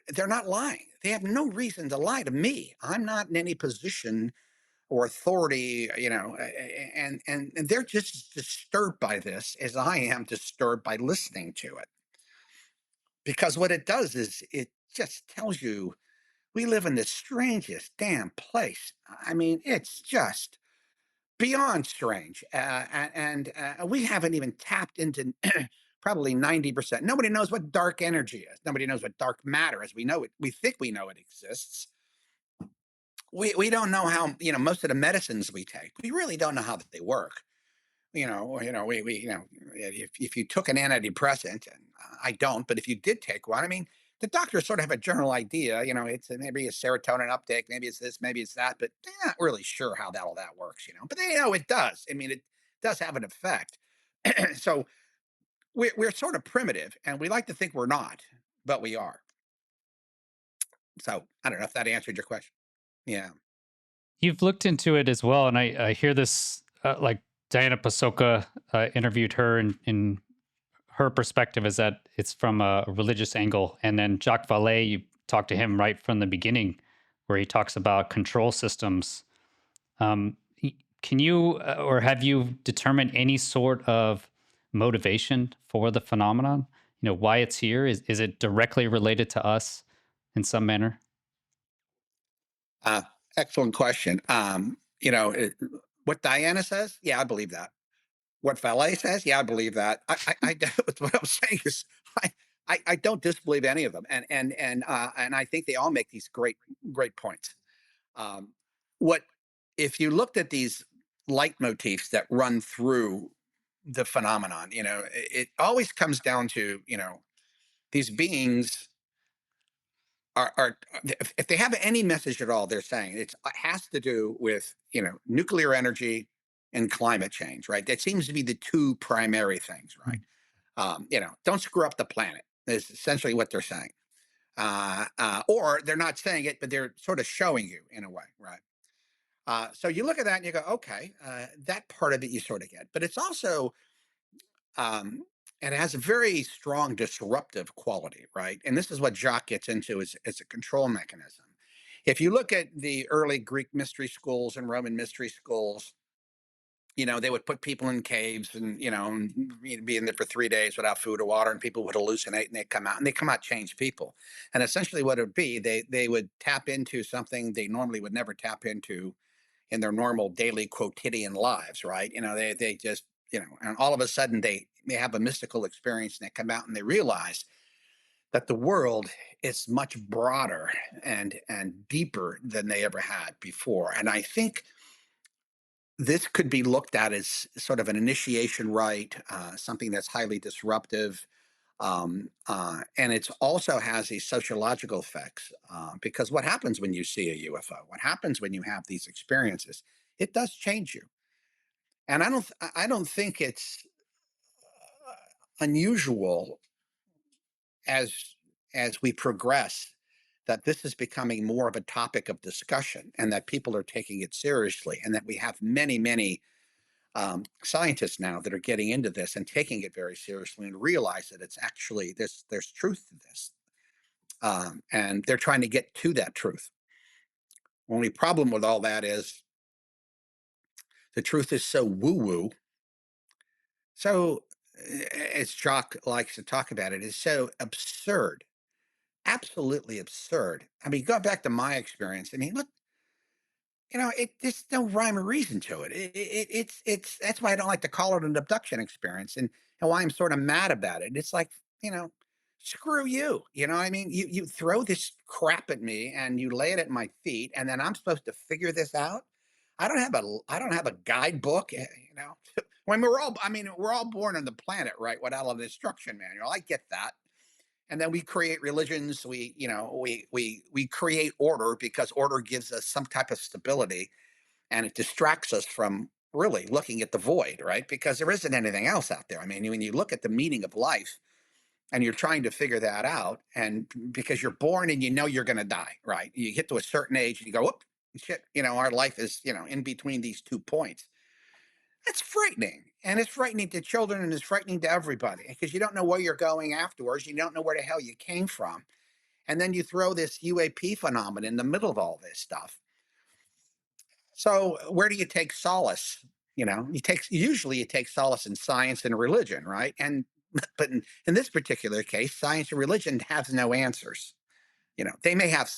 lying. They have no reason to lie to me. I'm not in any position or authority, and they're just as disturbed by this as I am disturbed by listening to it. Because what it does is it just tells you we live in the strangest damn place. I mean, it's just beyond strange, and we haven't even tapped into probably 90%. Nobody knows what dark energy is. Nobody knows what dark matter is. We know it. We think we know it exists. We don't know how, most of the medicines we take, we really don't know how they work. If you took an antidepressant, and I don't, but if you did take one, I mean, the doctors sort of have a general idea. It's maybe a serotonin uptake, maybe it's this, maybe it's that, but they're not really sure how all that works. But they know it does. I mean, it does have an effect. So we're sort of primitive, and we like to think we're not, but we are. So I don't know if that answered your question. Yeah. You've looked into it as well, and I hear this like Diana Pasoka interviewed her, and her perspective is that it's from a religious angle, and then Jacques Vallée, you talked to him right from the beginning, where he talks about control systems. Can you or have you determined any sort of motivation for the phenomenon? Why it's here? Is it directly related to us in some manner? Uh, Excellent question. What Diana says, yeah, I believe that. What Valet says, yeah, I believe that. What I'm saying is, I, I don't disbelieve any of them, and I think they all make these great points. Um, what if you looked at these leitmotifs that run through the phenomenon? It always comes down to these beings are if they have any message at all, they're saying it has to do with nuclear energy and climate change, right? That seems to be the two primary things, right? Don't screw up the planet is essentially what they're saying. Or they're not saying it, but they're sort of showing you in a way, right? So you look at that and you go, okay, that part of it you sort of get, but it's also um, and it has a very strong disruptive quality, right? And this is what Jacques gets into is a control mechanism. If you look at the early Greek mystery schools and Roman mystery schools, they would put people in caves and be in there for 3 days without food or water, and people would hallucinate and they come out changed people. And essentially, what it would be, they would tap into something they normally would never tap into in their normal daily quotidian lives, right? They just and all of a sudden they have a mystical experience and they come out and they realize that the world is much broader and deeper than they ever had before. And I think this could be looked at as sort of an initiation rite, something that's highly disruptive. And it also has these sociological effects because what happens when you see a UFO? What happens when you have these experiences? It does change you, and I don't think it's unusual as we progress that this is becoming more of a topic of discussion and that people are taking it seriously and that we have many scientists now that are getting into this and taking it very seriously and realize that it's actually there's truth to this, and they're trying to get to that truth. Only problem with all that is the truth is so woo woo. So, as Jock likes to talk about it, is so absurd, absolutely absurd. I mean, go back to my experience. I mean, look, there's no rhyme or reason to it. It's that's why I don't like to call it an abduction experience, and why I'm sort of mad about it. It's like, you know, screw you. You know what I mean? You throw this crap at me and you lay it at my feet, and then I'm supposed to figure this out. I don't have a guidebook. When we're all born on the planet, right? Without an instruction manual. I get that. And then we create religions. We create order because order gives us some type of stability, and it distracts us from really looking at the void, right? Because there isn't anything else out there. I mean, when you look at the meaning of life and you're trying to figure that out, and because you're born and you're going to die, right? You get to a certain age and you go, whoop, shit, our life is, in between these 2 points. That's frightening. And it's frightening to children and it's frightening to everybody because you don't know where you're going afterwards. You don't know where the hell you came from. And then you throw this UAP phenomenon in the middle of all this stuff. So where do you take solace? Usually you take solace in science and religion, right? And but in this particular case, science and religion has no answers. They may have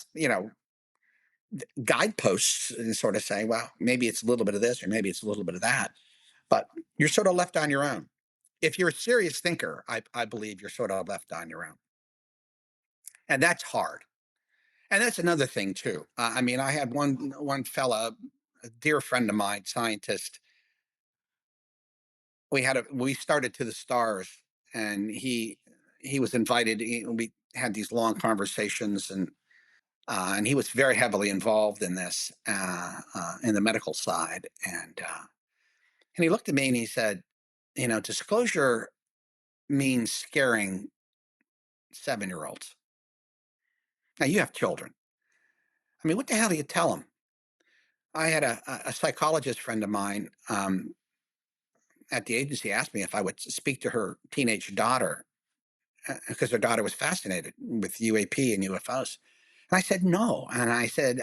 guideposts and sort of say, well, maybe it's a little bit of this or maybe it's a little bit of that, but you're sort of left on your own. If you're a serious thinker, I believe you're sort of left on your own, and that's hard. And that's another thing too. I mean, I had one fella, a dear friend of mine, scientist. We started to the stars, and he was invited. We had these long conversations, and he was very heavily involved in this in the medical side. And he looked at me and he said, disclosure means scaring 7-year olds. Now you have children. I mean, what the hell do you tell them? I had a psychologist friend of mine at the agency asked me if I would speak to her teenage daughter because her daughter was fascinated with UAP and UFOs. And I said no, and I said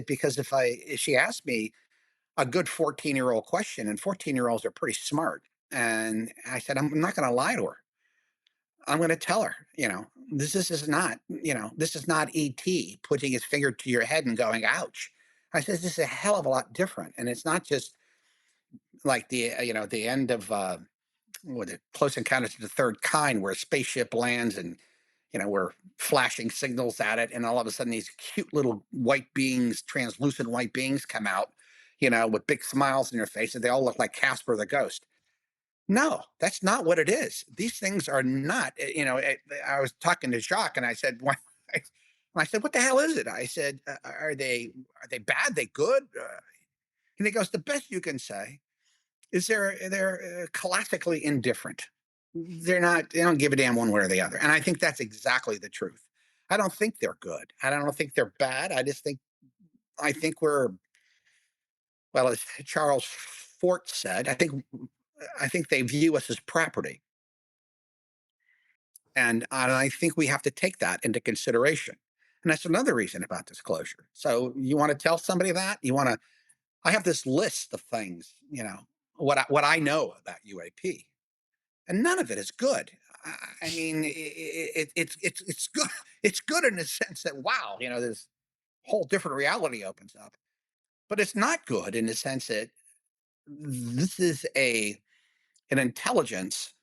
because if she asked me a good 14-year-old question, and 14-year-olds are pretty smart, and I said I'm not going to lie to her. I'm going to tell her, this is not, this is not ET putting his finger to your head and going, ouch. I said, this is a hell of a lot different. And it's not just like the end of, what it, Close Encounters of the Third Kind, where a spaceship lands and, we're flashing signals at it. And all of a sudden these cute little white beings, translucent white beings come out, with big smiles in their face. And they all look like Casper the Ghost. No, that's not what it is. These things are not, I was talking to Jacques and I said, I said, what the hell is it? I said, are they bad? They good? And he goes, the best you can say is they're classically indifferent. They don't give a damn one way or the other. And I think that's exactly the truth. I don't think they're good. I don't think they're bad. I think well, as Charles Fort said, I think they view us as property. And I think we have to take that into consideration. And that's another reason about disclosure. So you want to tell somebody that I have this list of things, what I know about UAP, and none of it is good. I mean, it's good. It's good in the sense that wow, this whole different reality opens up. But it's not good in the sense that this is an intelligence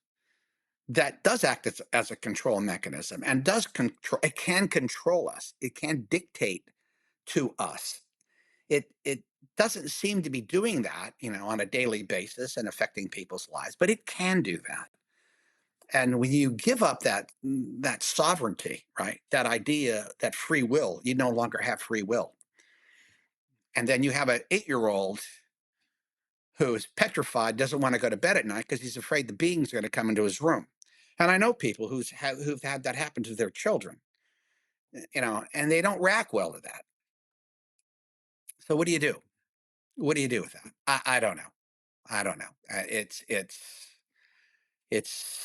that does act as a control mechanism and does control. It can control us. It can dictate to us. It doesn't seem to be doing that, on a daily basis and affecting people's lives, but it can do that. And when you give up that sovereignty, right, that idea, that free will, you no longer have free will. And then you have an 8-year-old who is petrified, doesn't want to go to bed at night because he's afraid the beings are going to come into his room. And I know people who've had that happen to their children, and they don't react well to that. So what do you do? What do you do with that? I don't know. I don't know. It's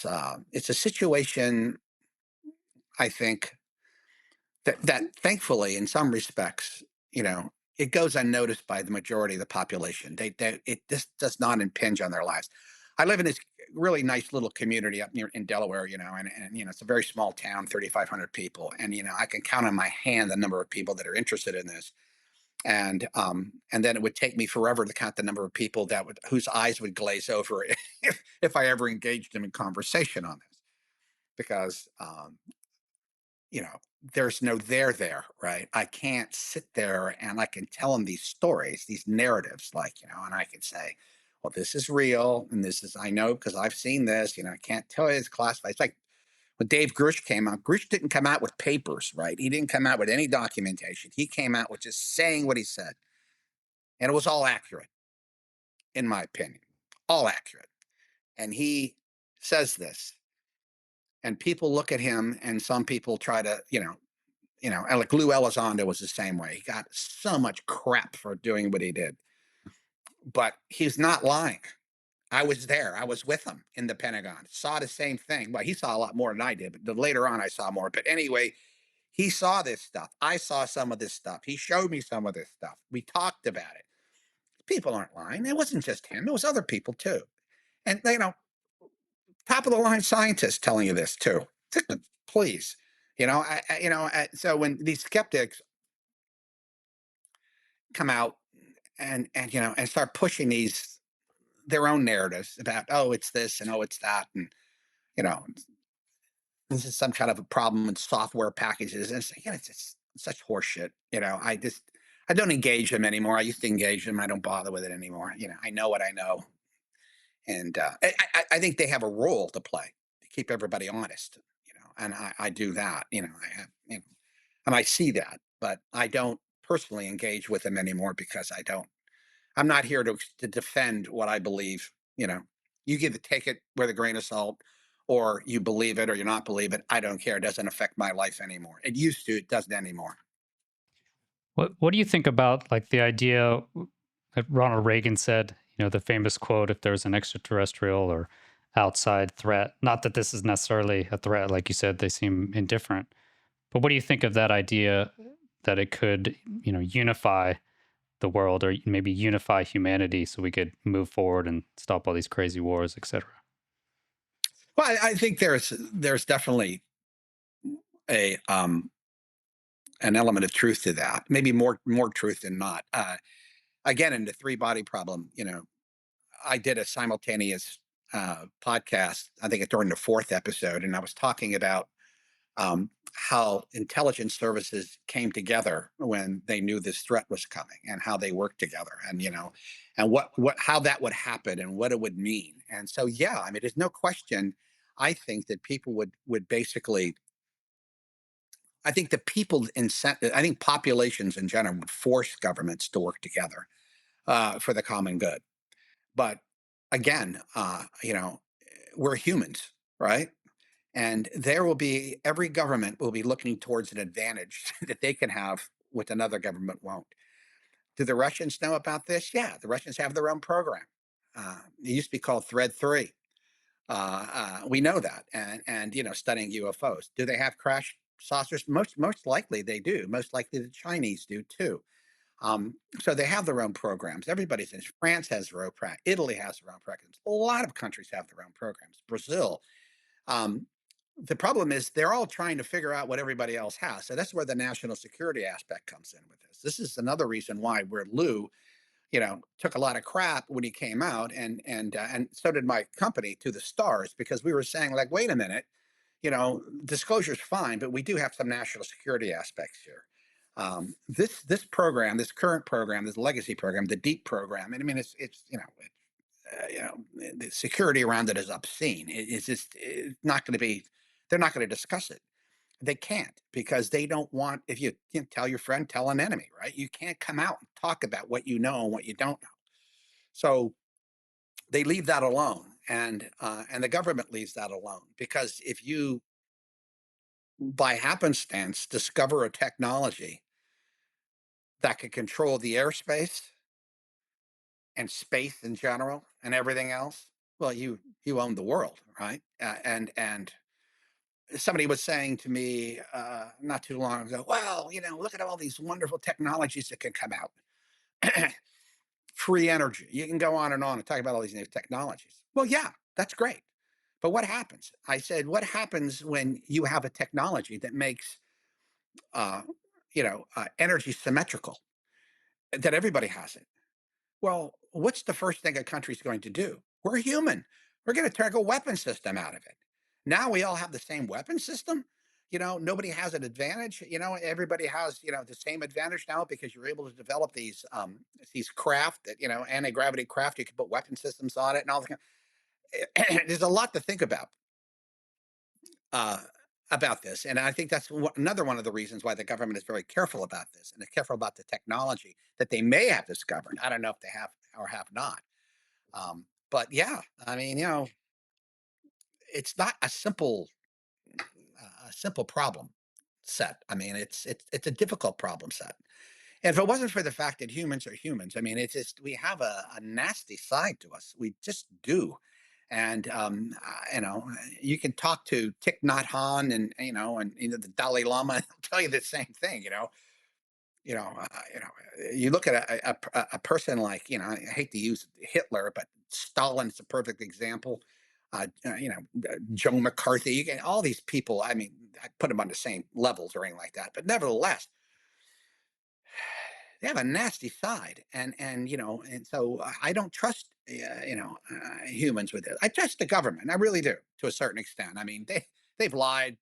a situation. I think that thankfully, in some respects, it goes unnoticed by the majority of the population. This does not impinge on their lives. I live in this really nice little community up near in Delaware, and it's a very small town, 3,500 people, and I can count on my hand the number of people that are interested in this. And then it would take me forever to count the number of people whose eyes would glaze over if I ever engaged them in conversation on this, because you know, there's no there, right? I can't sit there and I can tell them these stories, these narratives, like, and I can say, well, this is real. And this is, I know because I've seen this, I can't tell you it's classified. It's like when Dave Grush came out, Grush didn't come out with papers, right? He didn't come out with any documentation. He came out with just saying what he said. And it was all accurate, in my opinion, all accurate. And he says this, and people look at him, and some people try to, and like Lou Elizondo was the same way. He got so much crap for doing what he did, but he's not lying. I was there. I was with him in the Pentagon. Saw the same thing. Well, he saw a lot more than I did, but later on I saw more. But anyway, he saw this stuff. I saw some of this stuff. He showed me some of this stuff. We talked about it. People aren't lying. It wasn't just him. It was other people too. And top of the line scientists telling you this too. Please, so when these skeptics come out and start pushing their own narratives about, oh, it's this and oh, it's that, and you know, this is some kind of a problem in software packages, and it's just such horseshit. I don't engage them anymore. I used to engage them. I don't bother with it anymore. I know what I know, and I think they have a role to play to keep everybody honest. And I do that. I have, and I see that, but I don't personally engage with them anymore because I don't. I'm not here to defend what I believe. You give take it with a grain of salt, or you believe it or you not believe it. I don't care. It doesn't affect my life anymore. It used to. It doesn't anymore. What do you think about like the idea that Ronald Reagan said, the famous quote, if there's an extraterrestrial or outside threat, not that this is necessarily a threat, like you said, they seem indifferent. But what do you think of that idea that it could, unify the world or maybe unify humanity so we could move forward and stop all these crazy wars, etc.? Well, I think there's definitely a an element of truth to that. Maybe more truth than not. Again, in the three body problem, I did a simultaneous podcast. I think during the fourth episode, and I was talking about how intelligence services came together when they knew this threat was coming, and how they worked together, and and what how that would happen, and what it would mean. And so, yeah, I mean, there's no question. I think that people would basically. I think the people in. I think populations in general would force governments to work together for the common good. But again, we're humans, right? And there will be every government will be looking towards an advantage that they can have with another government won't. Do the Russians know about this? Yeah, the Russians have their own program. It used to be called Thread Three. We know that, and studying UFOs. Do they have crash saucers? Most likely they do. Most likely the Chinese do too. So they have their own programs. Everybody's in. France has their own program. Italy has their own programs. A lot of countries have their own programs. Brazil. Um, the problem is they're all trying to figure out what everybody else has. So that's where the national security aspect comes in with this. This is another reason why where Lou, took a lot of crap when he came out, and so did my company to the stars, because we were saying like, wait a minute, disclosure is fine, but we do have some national security aspects here. This program, this current program, this legacy program, the deep program, and I mean it's the security around it is obscene. It's just it's not going to be. They're not going to discuss it. They can't, because they don't want. If you tell your friend, tell an enemy, right? You can't come out and talk about what you know and what you don't know. So they leave that alone, and the government leaves that alone, because if you by happenstance discover a technology that can control the airspace and space in general and everything else, well, you own the world, right? And somebody was saying to me not too long ago, well, look at all these wonderful technologies that can come out. Free energy. You can go on and talk about all these new technologies. Well, yeah, that's great. But what happens? I said, what happens when you have a technology that makes, uh, energy symmetrical, that everybody has it? Well, what's the first thing a country's going to do? We're human. We're going to take a weapon system out of it. Now we all have the same weapon system. Nobody has an advantage. Everybody has the same advantage now, because you're able to develop these craft that anti gravity craft. You can put weapon systems on it and all that. There's a lot to think uh, about this, and I think that's another one of the reasons why the government is very careful about this, and they're careful about the technology that they may have discovered. I don't know if they have or have not. But yeah, I mean, it's not a simple problem set. I mean, it's a difficult problem set. And if it wasn't for the fact that humans are humans, I mean, it's just we have a nasty side to us. We just do. And you can talk to Thich Nhat Hanh, and the Dalai Lama, and they'll tell you the same thing. You look at a person like, I hate to use Hitler, but Stalin's a perfect example. Joe McCarthy, you get all these people. I mean, I put them on the same levels or anything like that, but nevertheless, they have a nasty side, and so I don't trust humans with it. I trust the government. I really do, to a certain extent. I mean, they've lied.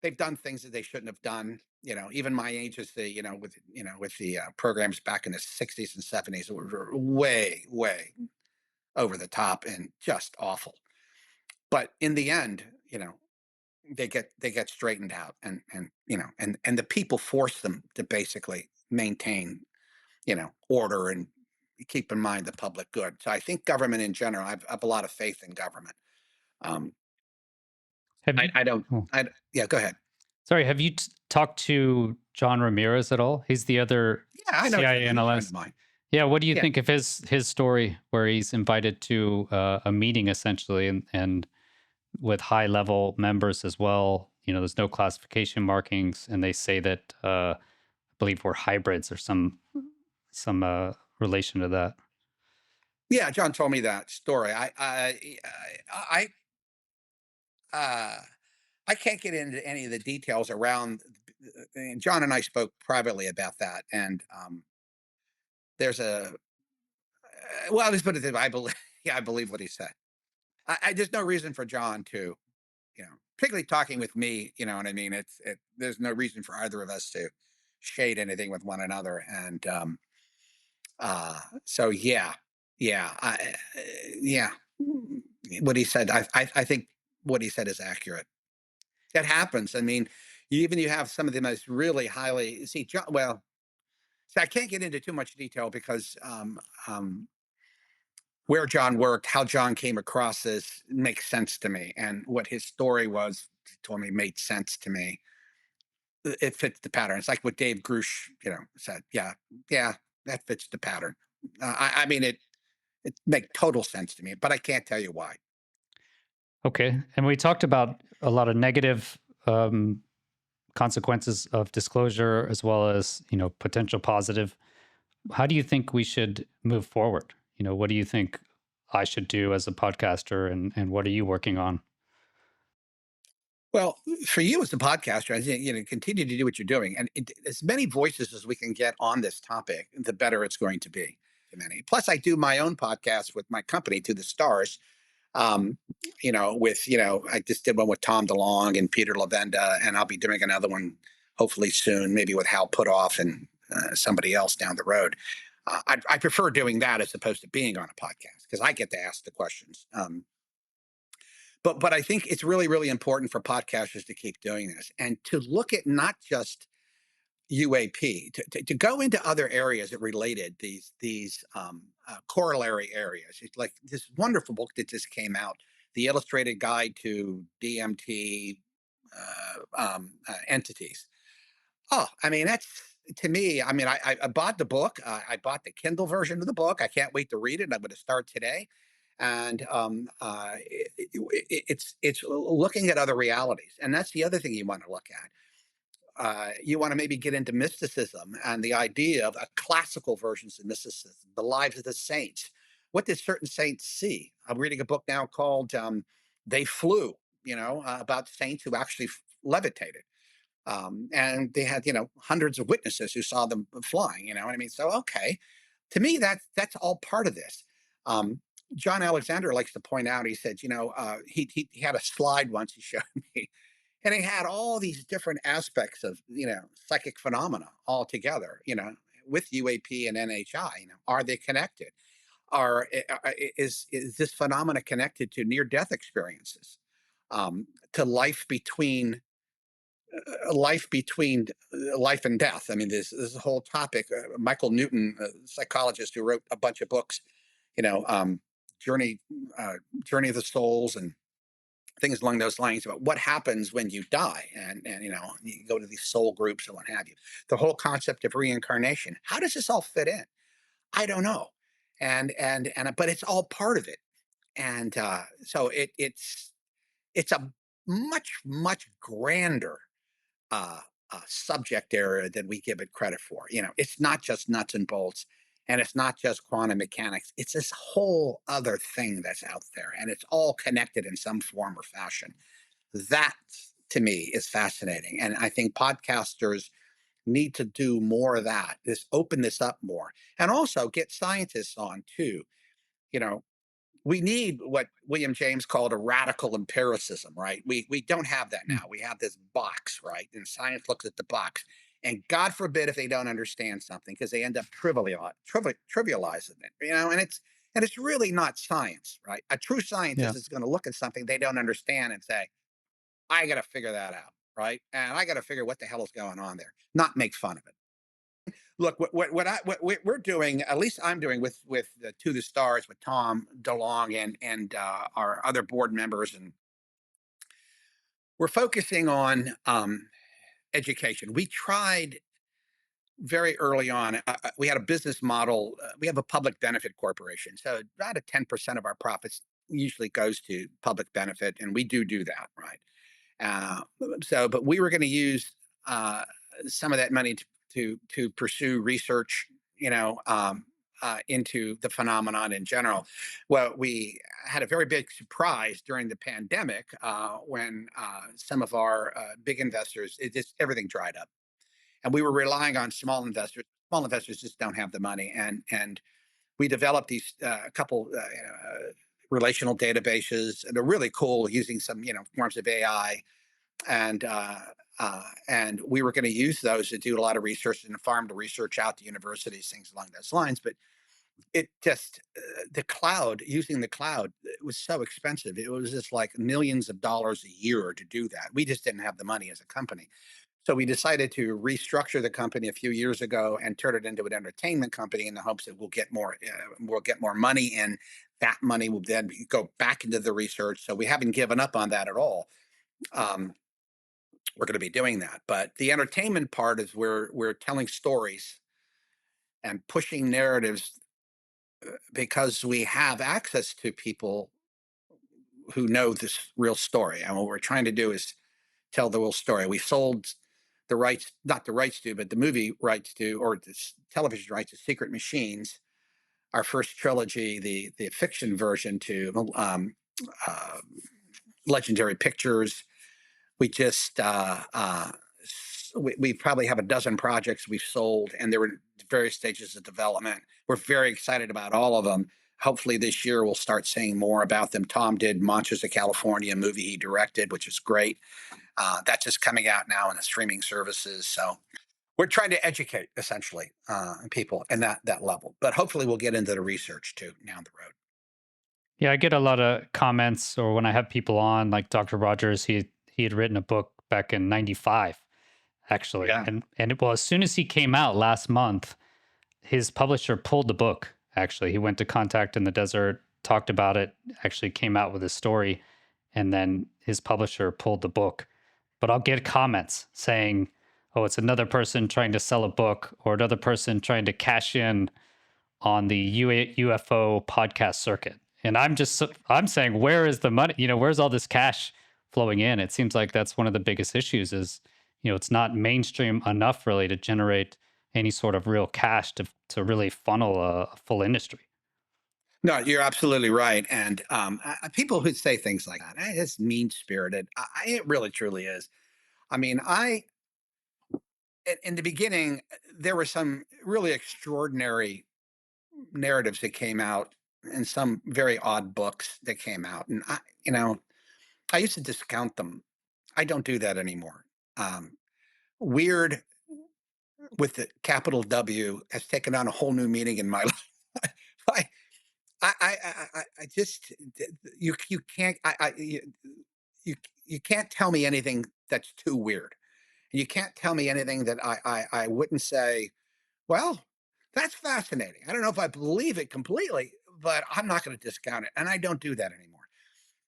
They've done things that they shouldn't have done. Even my age is with the programs back in the '60s and '70s were way, way over the top and just awful. But in the end, they get straightened out, and the people force them to basically maintain order and keep in mind the public good. So I think government in general, I have a lot of faith in government. Um, Have I, you? I don't. Oh, Yeah, go ahead. sorry. Have you talked to John Ramirez at all? He's the other Yeah, I know CIA John. He's a friend of analyst. mine. Yeah. What do you Yeah, think of his story where he's invited to a meeting essentially, and with high level members as well? There's no classification markings, and they say that I believe we're hybrids or some relation to that. yeah. John told me that story. I, uh, I can't get into any of the details around. And John and I spoke privately about that, and there's a well, let's put it this way. I believe, yeah, I believe what he said. There's no reason for John to, particularly talking with me. You know what I mean? There's no reason for either of us to shade anything with one another. And so yeah, yeah, yeah. What he said, I think what he said is accurate. It happens. I mean, you have some of the most really highly see. John, well, see, I can't get into too much detail because where John worked, how John came across this makes sense to me, and what his story was told me made sense to me. It fits the pattern. It's like what Dave Grush, said. Yeah, yeah, that fits the pattern. I mean, it makes total sense to me, but I can't tell you why. Okay. And we talked about a lot of negative consequences of disclosure as well as, potential positive. How do you think we should move forward? What do you think I should do as a podcaster, and what are you working on? Well, for you as a podcaster, I think continue to do what you're doing, and as many voices as we can get on this topic, the better it's going to be. Many. Plus, I do my own podcast with my company, To the Stars. Um, I just did one with Tom DeLong and Peter Lavenda, and I'll be doing another one hopefully soon, maybe with Hal Putoff and somebody else down the road. I prefer doing that as opposed to being on a podcast because I get to ask the questions. But I think it's really, really important for podcasters to keep doing this and to look at not just UAP, to go into other areas that related these corollary areas. It's like this wonderful book that just came out, The Illustrated Guide to DMT Entities. Oh, I mean, that's to me. I mean, I bought the book. I bought the Kindle version of the book. I can't wait to read it. I'm going to start today, and it's looking at other realities, and that's the other thing you want to look at. You want to maybe get into mysticism and the idea of classical versions of mysticism, the lives of the saints. What did certain saints see? I'm reading a book now called "They Flew," about saints who actually levitated, and they had hundreds of witnesses who saw them flying. You know what I mean? So okay, to me that's all part of this. Um, John Alexander likes to point out. He said, he had a slide once he showed me, and it had all these different aspects of psychic phenomena all together. With UAP and NHI. Are they connected? Is this phenomena connected to near death experiences? To life and death. I mean, this whole topic. Michael Newton, a psychologist who wrote a bunch of books, you know, um, Journey, Journey of the Souls, and things along those lines about what happens when you die, and you go to these soul groups and what have you. The whole concept of reincarnation. How does this all fit in? I don't know, and but it's all part of it, and so it's a much grander subject area than we give it credit for. It's not just nuts and bolts, and it's not just quantum mechanics. It's this whole other thing that's out there, and it's all connected in some form or fashion. That to me is fascinating, and I think podcasters need to do more of that. Open this up more, and also get scientists on too. You know, we need what William James called a radical empiricism, right? We don't have that Mm. now. We have this box, right? And science looks at the box. And God forbid if they don't understand something, because they end up trivializing it, and it's really not science, right? A true Yeah. scientist is going to look at something they don't understand and say, I got to figure that out, right? And I got to figure what the hell is going on there, not make fun of it. Look, we're doing, at least I'm doing with the To the Stars with Tom DeLong and our other board members, and we're focusing on education. We tried very early on. We had a business model. We have a public benefit corporation, so about a 10% of our profits usually goes to public benefit, and we do that, right? Uh, but we were going to use uh, some of that money to pursue research, into the phenomenon in general. Well, we had a very big surprise during the pandemic when some of our big investors, it just everything dried up, and we were relying on small investors. Small investors just don't have the money, and we developed these couple relational databases, and they're really cool using some forms of AI and we were going to use those to do a lot of research and farm to research out to universities, things along those lines. But it just the cloud, using the cloud, it was so expensive. It was just like millions of dollars a year to do that. We just didn't have the money as a company. So we decided to restructure the company a few years ago and turn it into an entertainment company in the hopes that we'll get more money, and that money will then go back into the research. So we haven't given up on that at all. Um, we're going to be doing that. But the entertainment part is where we're telling stories and pushing narratives because we have access to people who know this real story. And what we're trying to do is tell the real story. We sold the rights, not the rights to, but the movie rights to, or the television rights to Secret Machines, our first trilogy, the fiction version to uh, Legendary Pictures. We just we probably have a dozen projects we've sold, and they're in various stages of development. We're very excited about all of them. Hopefully, this year we'll start saying more about them. Tom did Monsters of California, a movie he directed, which is great. That's just coming out now in the streaming services. So we're trying to educate essentially people in that level. But hopefully, we'll get into the research too down the road. Yeah, I get a lot of comments, or when I have people on, like Dr. Rogers, he had written a book back in '95, actually, Yeah. well, as soon as he came out last month, his publisher pulled the book. Actually, he went to Contact in the Desert, talked about it, actually came out with a story, and then his publisher pulled the book. But I'll get comments saying, "Oh, it's another person trying to sell a book, or another person trying to cash in on the UFO podcast circuit." And I'm saying, where is the money? Where's all this cash flowing in? It seems like that's one of the biggest issues is, it's not mainstream enough really to generate any sort of real cash to really funnel a full industry. No, you're absolutely right. And people who say things like that, it's mean spirited. It really truly is. I mean, in the beginning, there were some really extraordinary narratives that came out and some very odd books that came out. And I used to discount them. I don't do that anymore. Um, Weird with the capital W has taken on a whole new meaning in my life. I, I just you can't you can't tell me anything that's too weird. You can't tell me anything that I wouldn't say, well, that's fascinating. I don't know if I believe it completely, but I'm not going to discount it. And I don't do that anymore.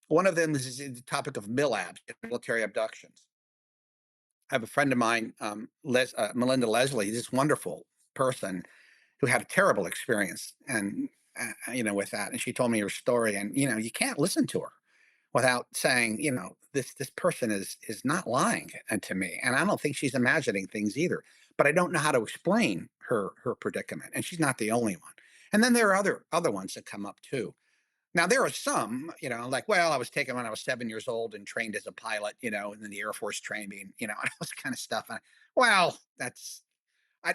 One of them is the topic of MILABs, military abductions. I have a friend of mine, Melinda Leslie, this wonderful person who had a terrible experience and with that. And she told me her story, and you can't listen to her without saying, this person is not lying to me, and I don't think she's imagining things either. But I don't know how to explain her predicament, and she's not the only one. And then there are other ones that come up too. Now there are some, like, well, I was taken when I was 7 years old and trained as a pilot, and then the Air Force trained me, and all this kind of stuff. Well, that's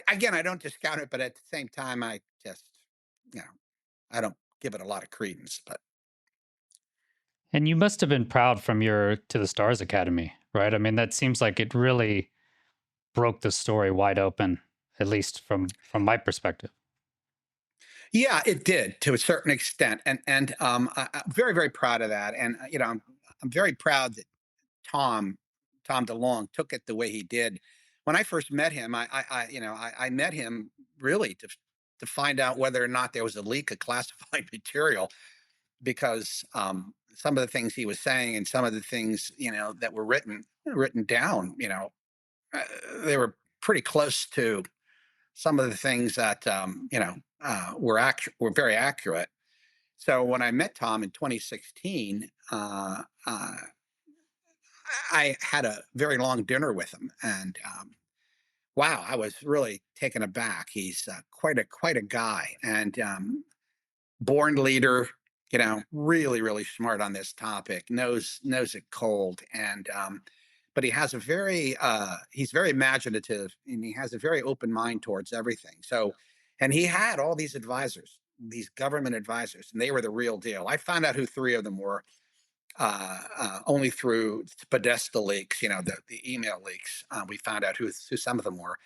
again, I don't discount it, but at the same time, I just, you know, I don't give it a lot of credence. But And you must have been proud from your To the Stars Academy, right? I mean, that seems like it really broke the story wide open, at least from my perspective. yeah, it did to a certain extent, I'm very very proud of that. And I'm very proud that Tom Tom DeLong took it the way he did. When I first met him, I met him really to find out whether or not there was a leak of classified material, because some of the things he was saying and some of the things that were written down, uh, they were pretty close to some of the things that were very accurate. So when I met Tom in 2016, I had a very long dinner with him, and wow, I was really taken aback. He's quite a guy, and born leader. Really really smart on this topic. Knows it cold, and but he has a very he's very imaginative, and he has a very open mind towards everything. So, and he had all these advisors, these government advisors, and they were the real deal. I found out who three of them were only through Podesta leaks, the email leaks. We found out who some of them were.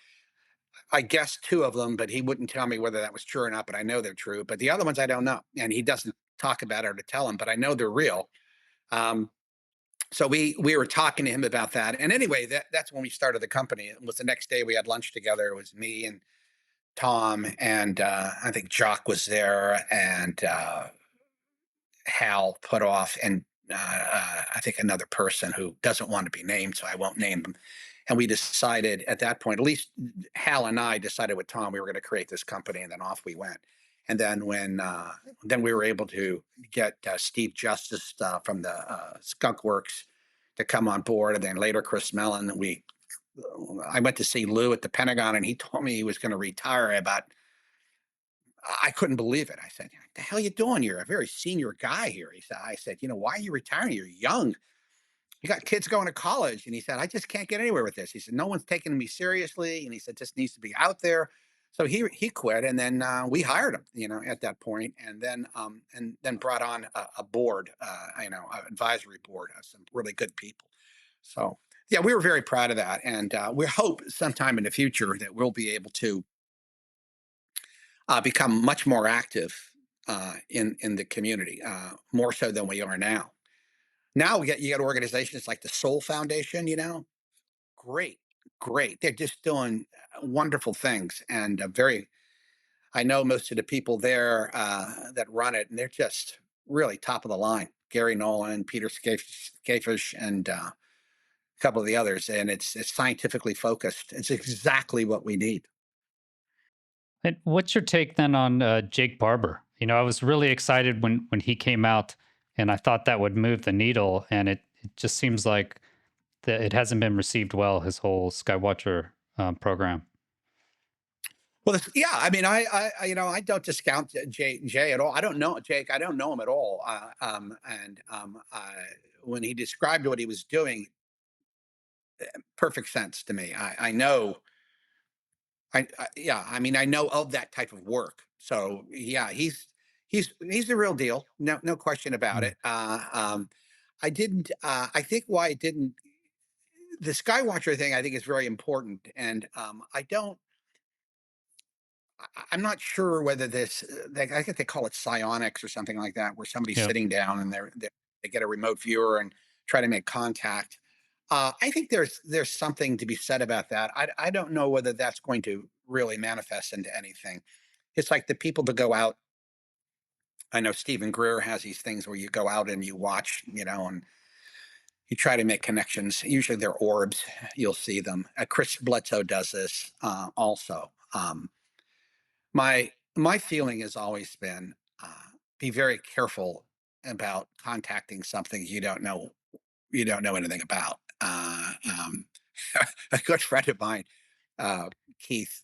I guess two of them, but he wouldn't tell me whether that was true or not. But I know they're true. But the other ones I don't know, and he doesn't talk about it or to tell them. But I know they're real. Um, so we were talking to him about that. And anyway, that's when we started the company. It was the next day we had lunch together. It was me and Tom, and I think Jock was there, and Hal put off, and I think another person who doesn't want to be named, so I won't name them. And we decided at that point, at least Hal and I decided with Tom, we were going to create this company, and then off we went. And then then we were able to get Steve Justice from the Skunk Works to come on board, and then later Chris Mellon. I went to see Lou at the Pentagon, and he told me he was going to retire about. I couldn't believe it. I said, "What the hell are you doing? You're a very senior guy here." I said, why are you retiring? You're young. You got kids going to college." And he said, "I just can't get anywhere with this." He said, "No one's taking me seriously." And he said, "This needs to be out there." So he quit, and then we hired him, at that point, and then brought on a board, an advisory board of some really good people. So yeah, we were very proud of that, and we hope sometime in the future that we'll be able to become much more active in the community, more so than we are now. Now you get organizations like the Soul Foundation. Great, great. They're just doing wonderful things, and very. I know most of the people there that run it, and they're just really top of the line. Gary Nolan, Peter Skafish, and a couple of the others, and it's scientifically focused. It's exactly what we need. And what's your take then on Jake Barber? I was really excited when he came out, and I thought that would move the needle, and it just seems like that it hasn't been received well. His whole Skywatcher program. Well, yeah, I mean, I don't discount Jay at all. I don't know Jake. I don't know him at all. And when he described what he was doing, perfect sense to me. I know. Yeah, I mean, I know of that type of work. So yeah, he's the real deal. No question about Mm. it. I didn't. I think why I didn't. The Skywatcher thing, I think, is very important, and I don't. I'm not sure whether I think they call it psionics or something like that, where somebody's Yep. sitting down and they get a remote viewer and try to make contact. I think there's something to be said about that. I don't know whether that's going to really manifest into anything. It's like the people to go out. I know Stephen Greer has these things where you go out and you watch, and you try to make connections. Usually they're orbs. You'll see them. Chris Bledsoe does this also. My feeling has always been, be very careful about contacting something you don't know anything about. A good friend of mine, Keith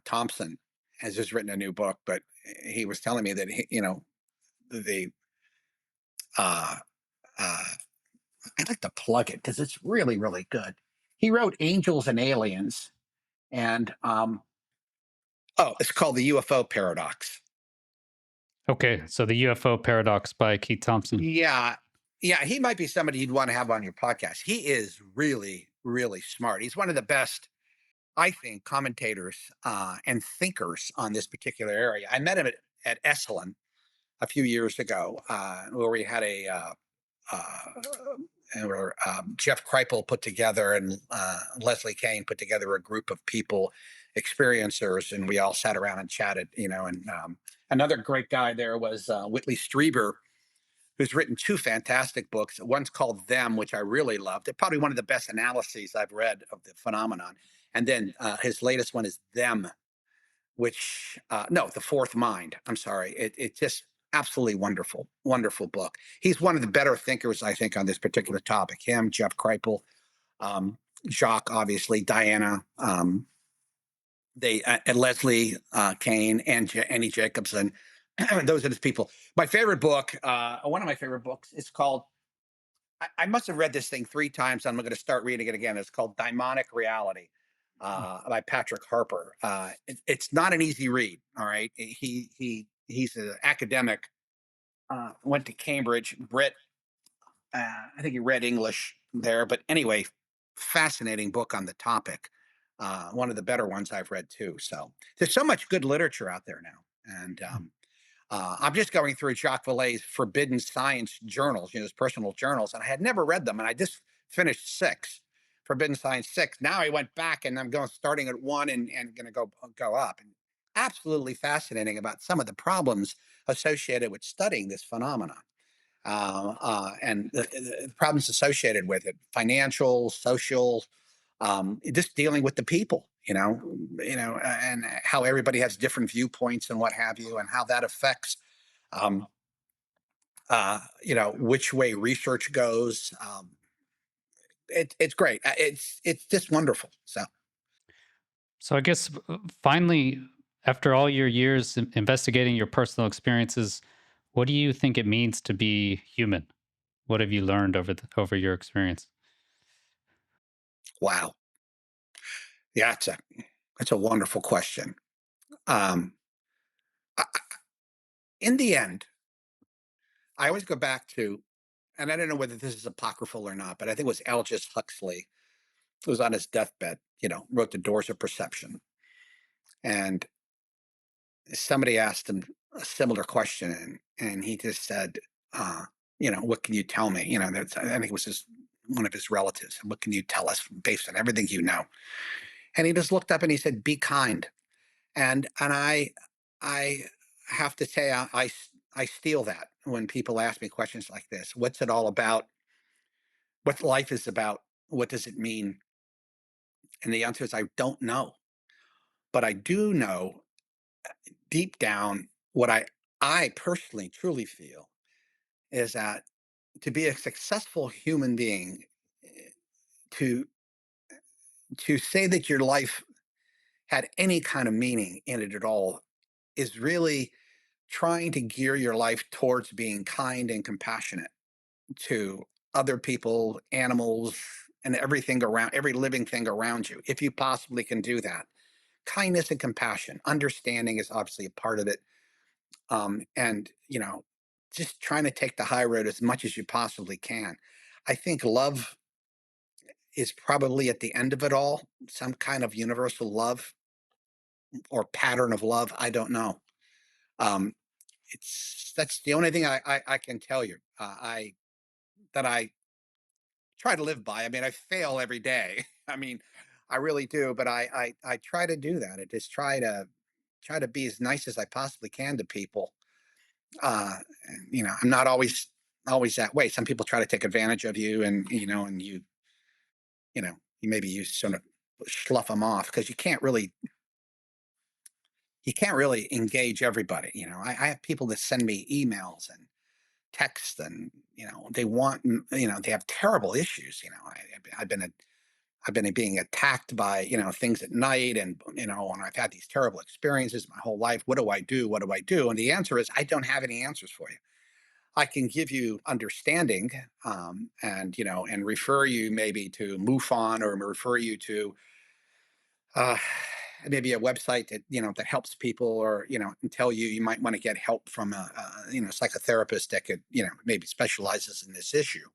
Thompson, has just written a new book, but he was telling me that the uh, uh, I'd like to plug it because it's really really good. He wrote Angels and Aliens, and oh, it's called the UFO Paradox. Okay, so the UFO paradox by Keith Thompson. Yeah. Yeah, he might be somebody you'd want to have on your podcast. He is really, really smart. He's one of the best, I think, commentators and thinkers on this particular area. I met him at Esalen a few years ago, where we had uh, where Jeff Kripal put together and Leslie Kane put together a group of people, experiencers, and we all sat around and chatted. And another great guy there was Whitley Strieber, who's written two fantastic books. One's called Them, which I really loved. It's probably one of the best analyses I've read of the phenomenon. And then his latest one is Them, which no, The Fourth Mind. I'm sorry. It just absolutely wonderful, wonderful book. He's one of the better thinkers, I think, on this particular topic. Him, Jeff Kripal, um, Jacques, obviously, Diana, they and Leslie Kane and Annie Jacobson. Those are the people. My favorite book, one of my favorite books, is called. I must have read this thing three times. I'm going to start reading it again. It's called Daimonic Reality by Patrick Harper. It's not an easy read. All right, he's an academic. Went to Cambridge. Brit. I think he read English there, but anyway, fascinating book on the topic. One of the better ones I've read too. So there's so much good literature out there now, and I'm just going through Jacques Vallée's Forbidden Science journals, his personal journals, and I had never read them. And I just finished six, Forbidden Science six. Now I went back and I'm going starting at one and going to go up. And absolutely fascinating about some of the problems associated with studying this phenomenon and the problems associated with it, financial, social, just dealing with the people, and how everybody has different viewpoints and what have you, and how that affects, um, which way research goes. It's great. It's just wonderful. So So I guess finally, after all your years investigating your personal experiences, what do you think it means to be human? What have you learned over your experience? wow, yeah, it's a wonderful question. Um, I, in the end, I always go back to, and I don't know whether this is apocryphal or not, but I think it was Aldous Huxley who was on his deathbed, wrote The Doors of Perception. And somebody asked him a similar question, and he just said, what can you tell me? I think it was one of his relatives. What can you tell us based on everything you know? And he just looked up and he said, "Be kind." And I have to say, I steal that when people ask me questions like this. What's it all about? What life is about? What does it mean? And the answer is, I don't know. But I do know deep down what I personally truly feel is that to be a successful human being, eh, to say that your life had any kind of meaning in it at all is really trying to gear your life towards being kind and compassionate to other people, animals, and everything around, every living thing around you, if you possibly can do that. Kindness and compassion, understanding is obviously a part of it. And just trying to take the high road as much as you possibly can. I think love is probably at the end of it all, some kind of universal love or pattern of love. I don't know. um, that's the only thing I can tell you. I That I try to live by. I mean, I fail every day. I mean, I really do, but I try to do that. I just try to be as nice as I possibly can to people. I'm not always that way. Some people try to take advantage of you, and maybe you sort of slough them off because you can't really engage everybody. I have people that send me emails and texts, and they want, they have terrible issues. I've been being attacked by things at night, and I've had these terrible experiences my whole life. What do I do? What do I do? And the answer is, I don't have any answers for you. I can give you understanding, and refer you maybe to MUFON, or refer you to maybe a website that that helps people, or and tell you you might want to get help from a psychotherapist that could maybe specializes in this issue.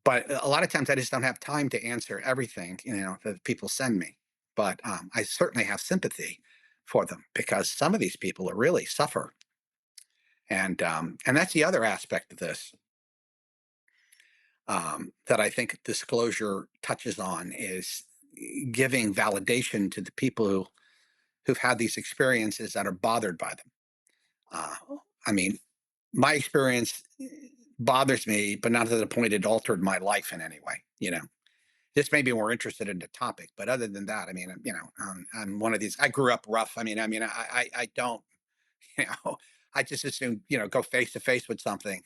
But a lot of times I just don't have time to answer everything that people send me. But I certainly have sympathy for them, because some of these people are really suffer. And that's the other aspect of this, that I think disclosure touches on, is giving validation to the people who've had these experiences that are bothered by them. Uh, I mean, my experience bothers me, but not to the point it altered my life in any way. This made me more interested in the topic, but other than that, I mean, I'm one of these. I grew up rough. I don't, you know, I just assume go face to face with something,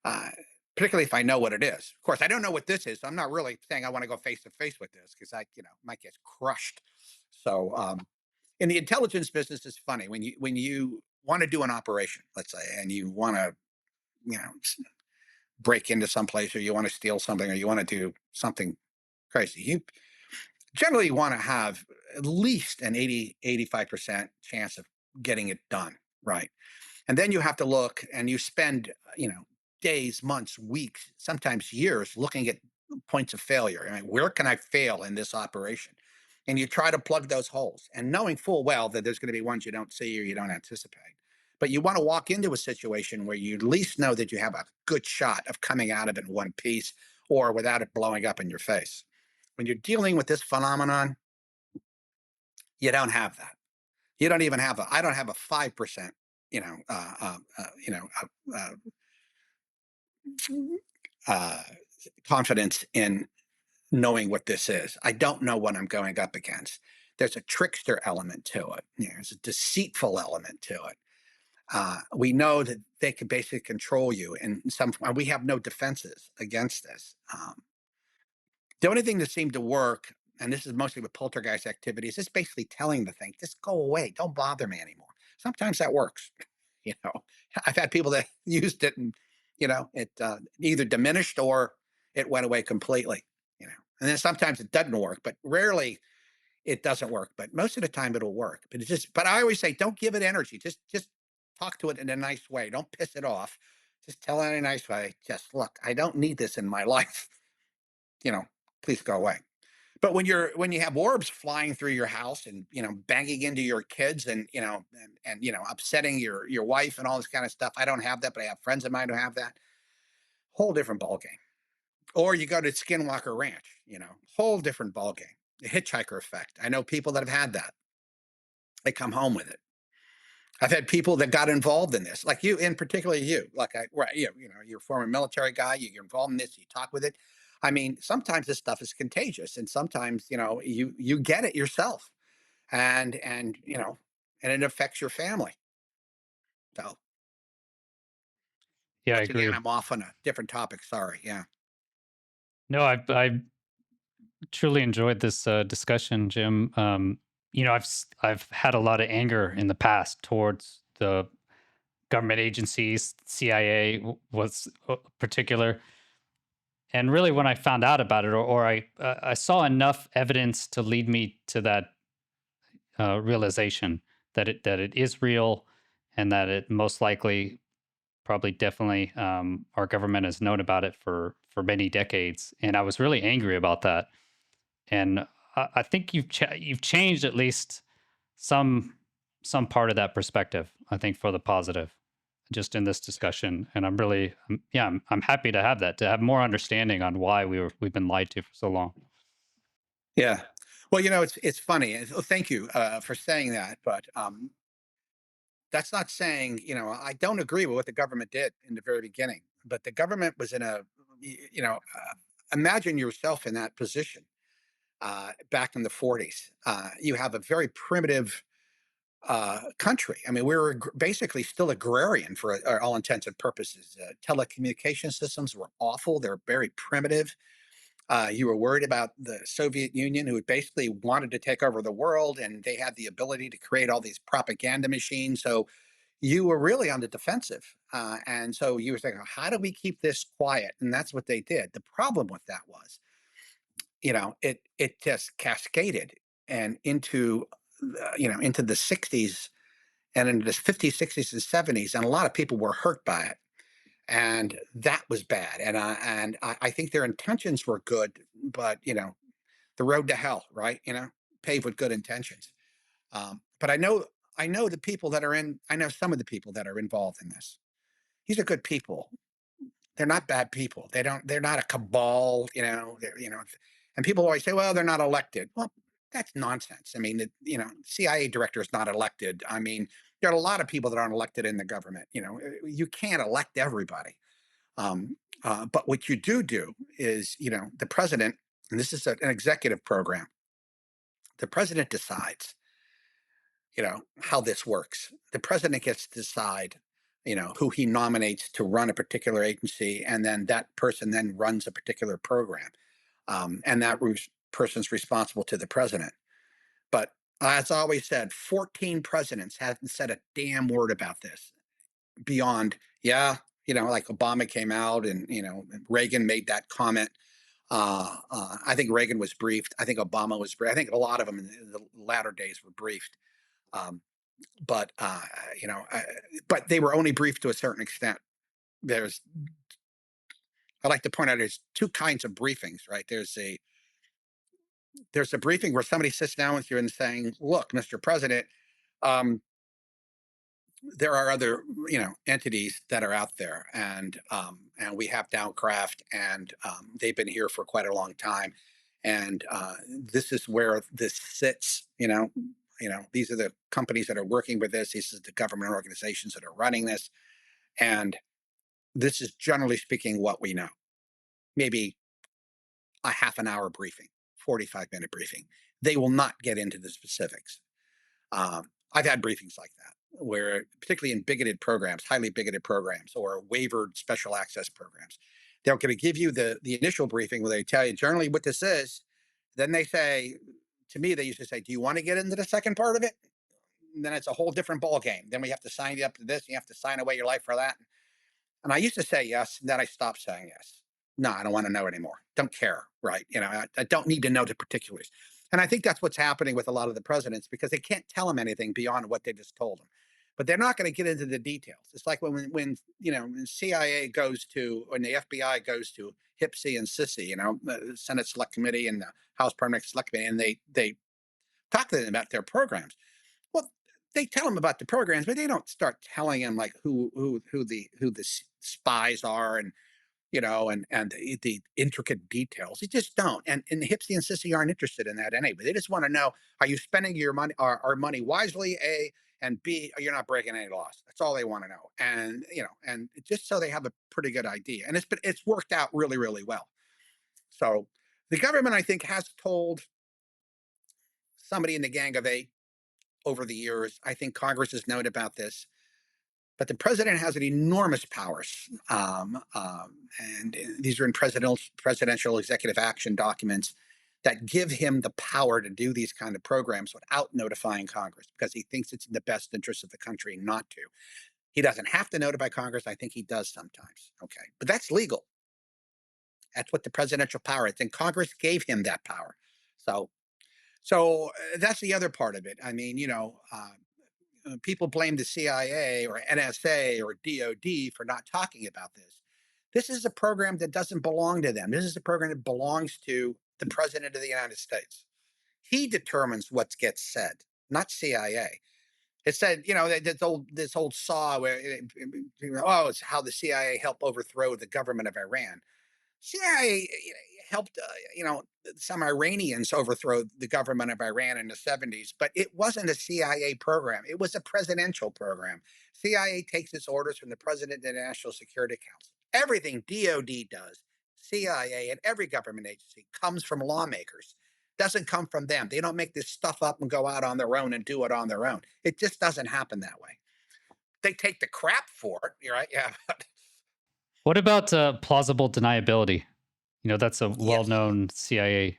uh, particularly if I know what it is. Of course, I don't know what this is. So I'm not really saying I want to go face to face with this, because I, might get crushed. So, in the intelligence business, it's funny when you want to do an operation, let's say, and you want to, you know, break into some place, or you want to steal something, or you want to do something crazy. You generally want to have at least an 85% chance of getting it done right. And then you have to look, and you spend, days, months, weeks, sometimes years looking at points of failure. I mean, where can I fail in this operation? And you try to plug those holes, and knowing full well that there's going to be ones you don't see or you don't anticipate. But you want to walk into a situation where you at least know that you have a good shot of coming out of it in one piece, or without it blowing up in your face. When you're dealing with this phenomenon, you don't have that. You don't even have I don't have a 5%, you know, you know, uh, confidence in knowing what this is. I don't know what I'm going up against. There's a trickster element to it. There's a deceitful element to it. We know that they can basically control you, and we have no defenses against this. The only thing that seemed to work, and this is mostly with poltergeist activities, is basically telling the thing, just go away, don't bother me anymore. Sometimes that works. You know, I've had people that used it, and it either diminished or it went away completely. And then sometimes it doesn't work, but rarely it doesn't work. But most of the time it'll work. But I always say, don't give it energy. Just talk to it in a nice way. Don't piss it off. Just tell it in a nice way. Just look, I don't need this in my life. You know, please go away. But when you have orbs flying through your house, and banging into your kids, and upsetting your wife and all this kind of stuff, I don't have that, but I have friends of mine who have that. Whole different ballgame. Or you go to Skinwalker Ranch, whole different ballgame. The hitchhiker effect. I know people that have had that. They come home with it. I've had people that got involved in this, like you, in particular you, like right, you're a former military guy, you're involved in this, you talk with it. I mean, sometimes this stuff is contagious, and sometimes, you get it yourself, and it affects your family. So Yeah, I once again, agree. I'm off on a different topic. Sorry. Yeah. No, I truly enjoyed this discussion, Jim. I've had a lot of anger in the past towards the government agencies, CIA was particular, and really when I found out about it, or I saw enough evidence to lead me to that realization that it is real, and that it most likely, probably definitely, our government has known about it for many decades, and I was really angry about that. And I think you've changed at least some some part of that perspective. I think for the positive, just in this discussion, and I'm really, yeah, I'm happy to have that, to have more understanding on why we've been lied to for so long. Yeah. Well, it's funny. Thank you for saying that, but that's not saying, I don't agree with what the government did in the very beginning, but the government was in imagine yourself in that position back in the 40s. You have a very primitive country. I mean, we were basically still agrarian for all intents and purposes. Telecommunication systems were awful, they're very primitive. You were worried about the Soviet Union, who basically wanted to take over the world, and they had the ability to create all these propaganda machines. So you were really on the defensive. And so you were thinking, how do we keep this quiet? And that's what they did. The problem with that was, it just cascaded. and into into the 60s and into the 50s, 60s, and 70s, and a lot of people were hurt by it, and that was bad. And I think their intentions were good, but the road to hell, right? Paved with good intentions. But I know the people that are in. I know some of the people that are involved in this. These are good people. They're not bad people. They don't. They're not a cabal. And people always say, "Well, they're not elected." Well, that's nonsense. I mean, CIA director is not elected. I mean, there are a lot of people that aren't elected in the government. You can't elect everybody. But what you do is, the president, and this is an executive program. The president decides how this works. The president gets to decide who he nominates to run a particular agency, and then that person then runs a particular program, and that person's responsible to the president. But as I always said, 14 presidents haven't said a damn word about this beyond, yeah, like Obama came out, and Reagan made that comment. I think Reagan was briefed. I think Obama was briefed. I think a lot of them in the latter days were briefed. Um, but you know, I, but they were only briefed to a certain extent. There's, I like to point out, there's two kinds of briefings, right? There's a briefing where somebody sits down with you and saying, "Look, Mr. President, um, there are other entities that are out there, and we have Downcraft, and they've been here for quite a long time, and this is where this sits. These are the companies that are working with this. These are the government organizations that are running this, and this is generally speaking what we know. Maybe a half an hour briefing, 45-minute briefing. They will not get into the specifics. I've had briefings like that, where particularly in bigoted programs, highly bigoted programs, or waivered special access programs, they're going to give you the initial briefing where they tell you generally what this is. Then they say, to me, they used to say, "Do you want to get into the second part of it?" And then it's a whole different ball game. Then we have to sign you up to this. And you have to sign away your life for that. And I used to say yes, and then I stopped saying yes. No, I don't want to know anymore. Don't care, right? I don't need to know the particulars. And I think that's what's happening with a lot of the presidents, because they can't tell them anything beyond what they just told them. But they're not going to get into the details. It's like when CIA goes to, when the FBI goes to HIPSI and SISI, the Senate Select Committee and the House Permanent Select Committee, and they talk to them about their programs. Well, they tell them about the programs, but they don't start telling them like who the spies are, and the intricate details. They just don't. And the Hipsy and Sissy aren't interested in that anyway. They just want to know, are you spending your money, our money wisely? A, and B, you're not breaking any laws. That's all they want to know. And just so they have a pretty good idea. And it's worked out really, really well. So the government, I think, has told somebody in the Gang of Eight over the years. I think Congress has known about this, but the president has an enormous powers, and these are in presidential executive action documents that give him the power to do these kind of programs without notifying Congress, because he thinks it's in the best interest of the country not to. He doesn't have to notify Congress. I think he does sometimes. Okay, but that's legal. That's what the presidential power is, and Congress gave him that power. So, that's the other part of it. I mean, people blame the CIA or NSA or DOD for not talking about this. This is a program that doesn't belong to them. This is a program that belongs to the President of the United States. He determines what gets said, not CIA. It said, this old saw where, oh, it's how the CIA helped overthrow the government of Iran. CIA helped, some Iranians overthrow the government of Iran in the 70s, but it wasn't a CIA program. It was a presidential program. CIA takes its orders from the president of the National Security Council. Everything DOD does, CIA and every government agency, comes from lawmakers. Doesn't come from them. They don't make this stuff up and go out on their own and do it on their own. It just doesn't happen that way. They take the crap for it, right? Yeah. What about plausible deniability? That's a Yes. well-known CIA.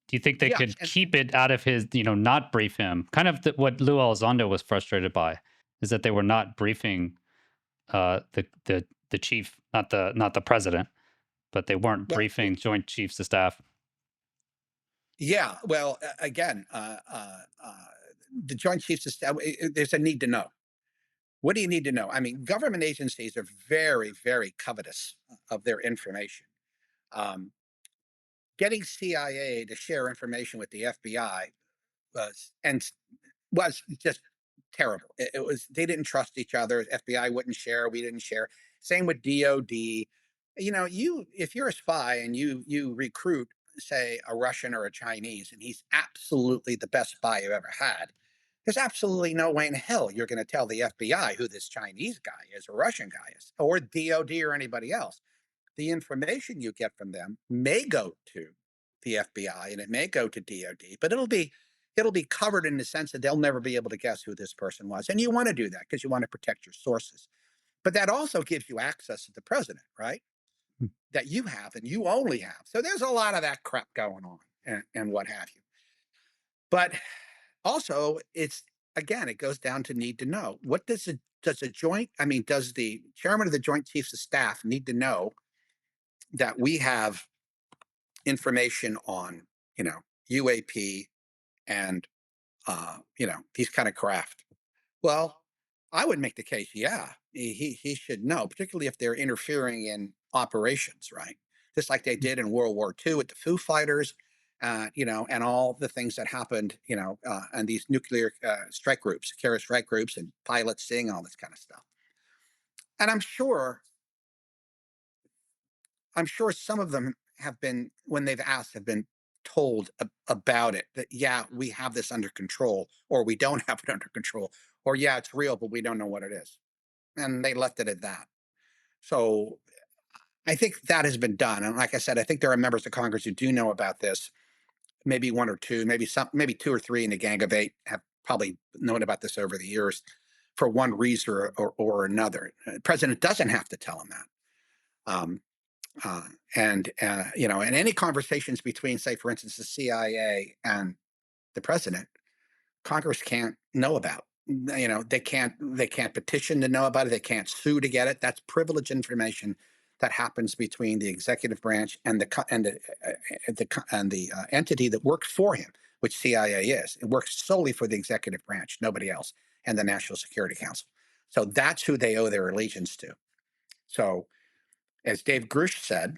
Do you think they Yeah. could And keep it out of his, not brief him? Kind of what Lou Elizondo was frustrated by is that they were not briefing the chief, not the president, but they weren't well, briefing Joint Chiefs of Staff. Yeah. Well, again, the Joint Chiefs of Staff, there's a need to know. What do you need to know? I mean, government agencies are very, very covetous of their information. Um, Getting CIA to share information with the FBI was just terrible. It was they didn't trust each other. FBI wouldn't share. We didn't share. Same with DOD. You know, you if you're a spy and you recruit, say, a Russian or a Chinese, and he's absolutely the best spy you've ever had, there's absolutely no way in hell you're going to tell the FBI who this Chinese guy is or Russian guy is, or DOD or anybody else. The information you get from them may go to the FBI and it may go to DOD, but it'll be covered in the sense that they'll never be able to guess who this person was. And you want to do that because you want to protect your sources. But that also gives you access to the president, right? That you have and you only have. So there's a lot of that crap going on and what have you. But also, it's again, it goes down to need to know. What does a joint, I mean, does the chairman of the Joint Chiefs of Staff need to know that we have information on, UAP and these kind of craft? Well, I would make the case, yeah, he should know, particularly if they're interfering in operations, right? Just like they did in World War II with the Foo Fighters, and all the things that happened, and these nuclear strike groups, terrorist strike groups, and pilots seeing all this kind of stuff. And I'm sure some of them have been, when they've asked, have been told about it, that yeah, we have this under control, or we don't have it under control, or yeah, it's real, but we don't know what it is. And they left it at that. So I think that has been done. And like I said, I think there are members of Congress who do know about this. Maybe one or two, maybe two or three in the gang of eight have probably known about this over the years for one reason or another. The president doesn't have to tell them that. And any conversations between, say, for instance, the CIA and the president, Congress can't know about. They can't petition to know about it. They can't sue to get it. That's privileged information that happens between the executive branch and the entity that works for him, which CIA is. It works solely for the executive branch, nobody else, and the National Security Council. So that's who they owe their allegiance to. So, as Dave Grush said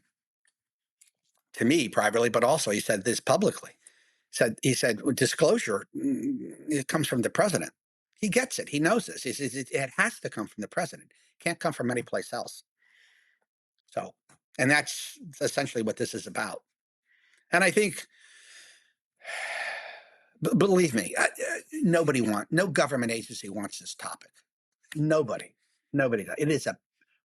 to me privately, but also he said this publicly. He said disclosure, it comes from the president. He gets it. He knows this. He says it has to come from the president. It can't come from any place else. So, and that's essentially what this is about. And I think, believe me, no government agency wants this topic. Nobody, nobody does. It is a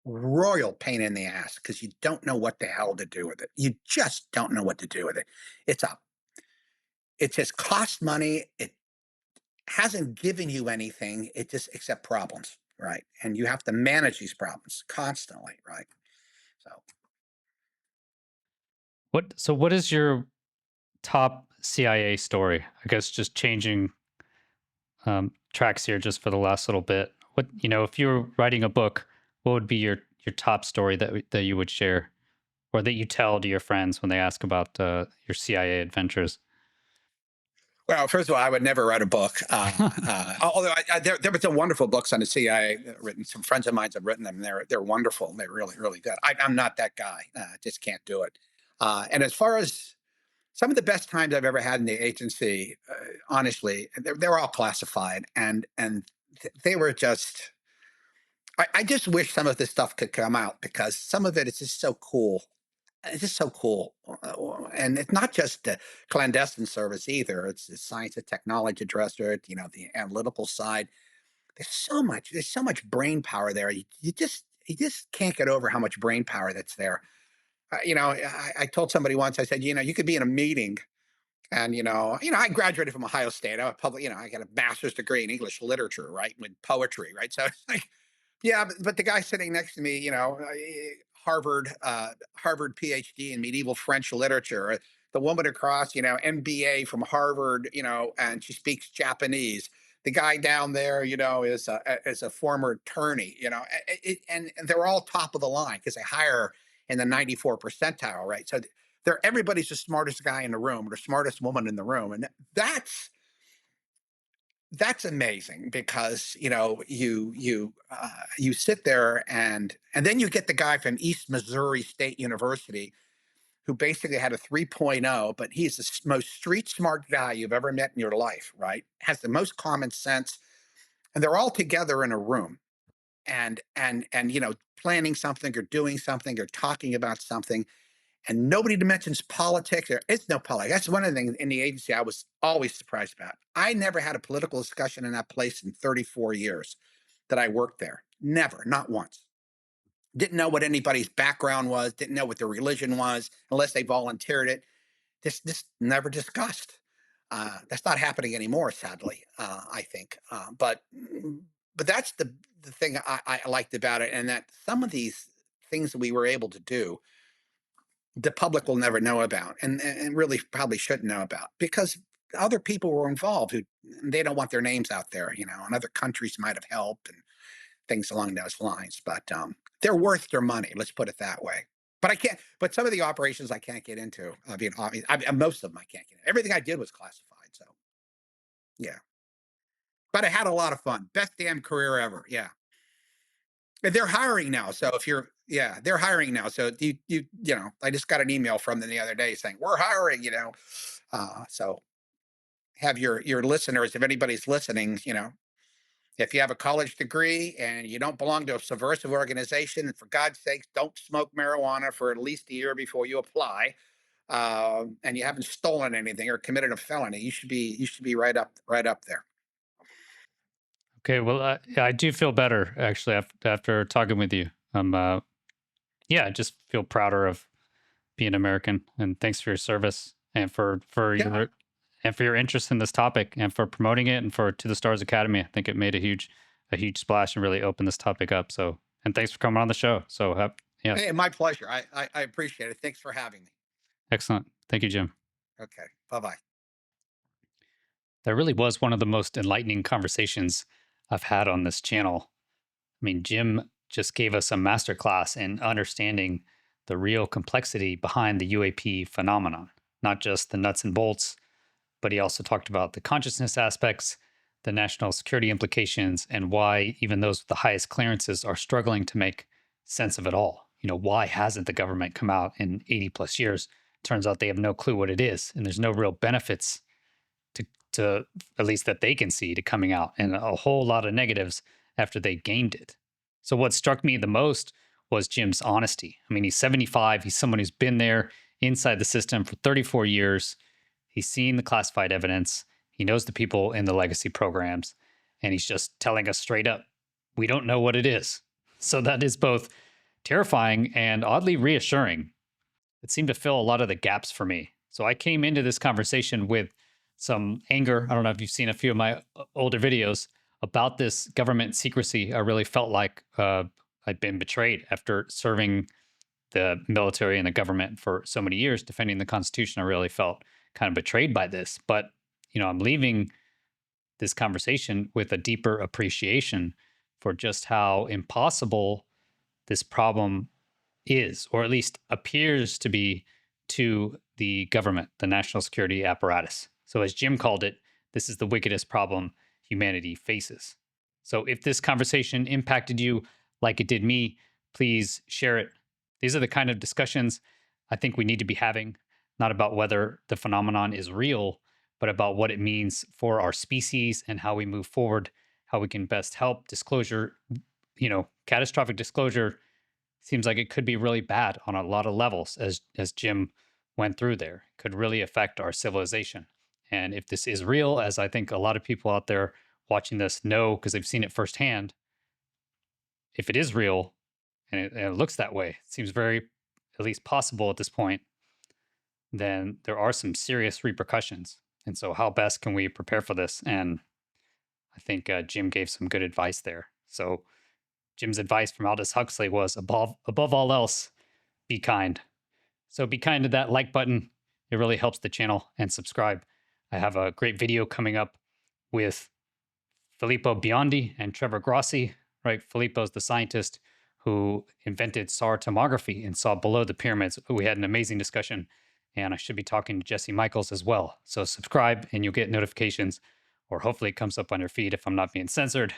royal pain in the ass because you don't know what the hell to do with it. You just don't know what to do with it. It's a, it just costs money. It hasn't given you anything. It just except problems, right? And you have to manage these problems constantly, right? So, What is your top CIA story? I guess just changing tracks here just for the last little bit. If you were writing a book, what would be your top story that you would share, or that you tell to your friends when they ask about your CIA adventures? well, first of all, I would never write a book. Although there were some wonderful books on the CIA written. Some friends of mine have written them. They're wonderful. They're really really good. I'm not that guy. Just can't do it. And as far as some of the best times I've ever had in the agency, honestly, they're all classified, and they were just. I just wish some of this stuff could come out because some of it is just so cool. It's just so cool, and it's not just the clandestine service either. It's the science and technology directorate, the analytical side. There's so much brain power there. You just can't get over how much brain power that's there. I told somebody once. I said, you could be in a meeting, and I graduated from Ohio State. I got a master's degree in English literature, right, with poetry, right. So it's like, yeah, but the guy sitting next to me, Harvard PhD in medieval French literature. The woman across, MBA from Harvard, and she speaks Japanese. The guy down there, is a former attorney, and they're all top of the line because they hire in the 94th percentile, right? So everybody's the smartest guy in the room or the smartest woman in the room, and that's amazing because you sit there and then you get the guy from East Missouri State University who basically had a 3.0, but he's the most street smart guy you've ever met in your life, right? Has the most common sense, and they're all together in a room and planning something or doing something or talking about something, and nobody mentions politics. There is no politics. That's one of the things in the agency I was always surprised about. I never had a political discussion in that place in 34 years that I worked there. Never, not once. Didn't know what anybody's background was, didn't know what their religion was unless they volunteered it. This never discussed. That's not happening anymore, sadly. I think, but that's the thing I liked about it, and that some of these things that we were able to do, the public will never know about, and really probably shouldn't know about because other people were involved who they don't want their names out there, and other countries might have helped and things along those lines. But they're worth their money. Let's put it that way. But I can't. But some of the operations I can't get into. Most of them I can't get into. Everything I did was classified. So yeah, but I had a lot of fun. Best damn career ever. Yeah, and they're hiring now. So if you're, yeah, they're hiring now. So I just got an email from them the other day saying we're hiring. So have your listeners, if anybody's listening, if you have a college degree and you don't belong to a subversive organization, and for God's sakes, don't smoke marijuana for at least a year before you apply, and you haven't stolen anything or committed a felony, you should be right up there. Okay, well, yeah, I do feel better actually after talking with you. Yeah, I just feel prouder of being American, and thanks for your service and Yeah. for your interest in this topic and for promoting it and for To the Stars Academy. I think it made a huge splash and really opened this topic up. So, and thanks for coming on the show. So, yeah, Hey, my pleasure. I appreciate it. Thanks for having me. excellent. Thank you, Jim. Okay. Bye bye. That really was one of the most enlightening conversations I've had on this channel. I mean, Jim just gave us a masterclass in understanding the real complexity behind the UAP phenomenon, not just the nuts and bolts, but he also talked about the consciousness aspects, the national security implications, and why even those with the highest clearances are struggling to make sense of it all. Why hasn't the government come out in 80 plus years? Turns out they have no clue what it is, and there's no real benefits to at least that they can see to coming out, and a whole lot of negatives after they gained it. So what struck me the most was Jim's honesty. I mean, he's 75. He's someone who's been there inside the system for 34 years. He's seen the classified evidence. He knows the people in the legacy programs, and he's just telling us straight up, we don't know what it is. So that is both terrifying and oddly reassuring. It seemed to fill a lot of the gaps for me. So I came into this conversation with some anger. I don't know if you've seen a few of my older videos about this government secrecy. I really felt like I'd been betrayed after serving the military and the government for so many years, defending the Constitution. I really felt kind of betrayed by this. But, I'm leaving this conversation with a deeper appreciation for just how impossible this problem is, or at least appears to be, to the government, the national security apparatus. So, as Jim called it, this is the wickedest problem humanity faces. So, if this conversation impacted you like it did me, please share it. These are the kind of discussions I think we need to be having, not about whether the phenomenon is real, but about what it means for our species and how we move forward, how we can best help. Disclosure, catastrophic disclosure seems like it could be really bad on a lot of levels, as Jim went through there. It could really affect our civilization. And if this is real, as I think a lot of people out there watching this know because they've seen it firsthand, if it is real and it looks that way, it seems very at least possible at this point, then there are some serious repercussions. And so, how best can we prepare for this? And I think Jim gave some good advice there. So, Jim's advice from Aldous Huxley was above all else, be kind. So be kind to that like button. It really helps the channel, and subscribe. I have a great video coming up with Filippo Biondi and Trevor Grossi, right? Filippo's the scientist who invented SAR tomography and saw below the pyramids. We had an amazing discussion. And I should be talking to Jesse Michaels as well. So subscribe and you'll get notifications, or hopefully it comes up on your feed if I'm not being censored.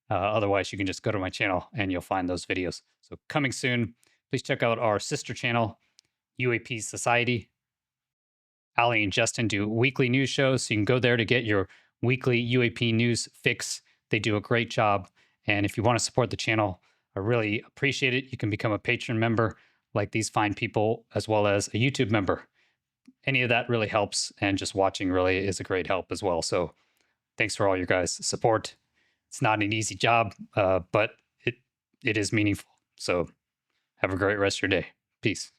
Otherwise, you can just go to my channel and you'll find those videos. So coming soon, please check out our sister channel, UAP Society. Ali and Justin do weekly news shows, so you can go there to get your weekly UAP news fix. They do a great job. And if you want to support the channel, I really appreciate it. You can become a patron member like these fine people, as well as a YouTube member. Any of that really helps. And just watching really is a great help as well. So thanks for all your guys' support. It's not an easy job, but it is meaningful. So have a great rest of your day. Peace.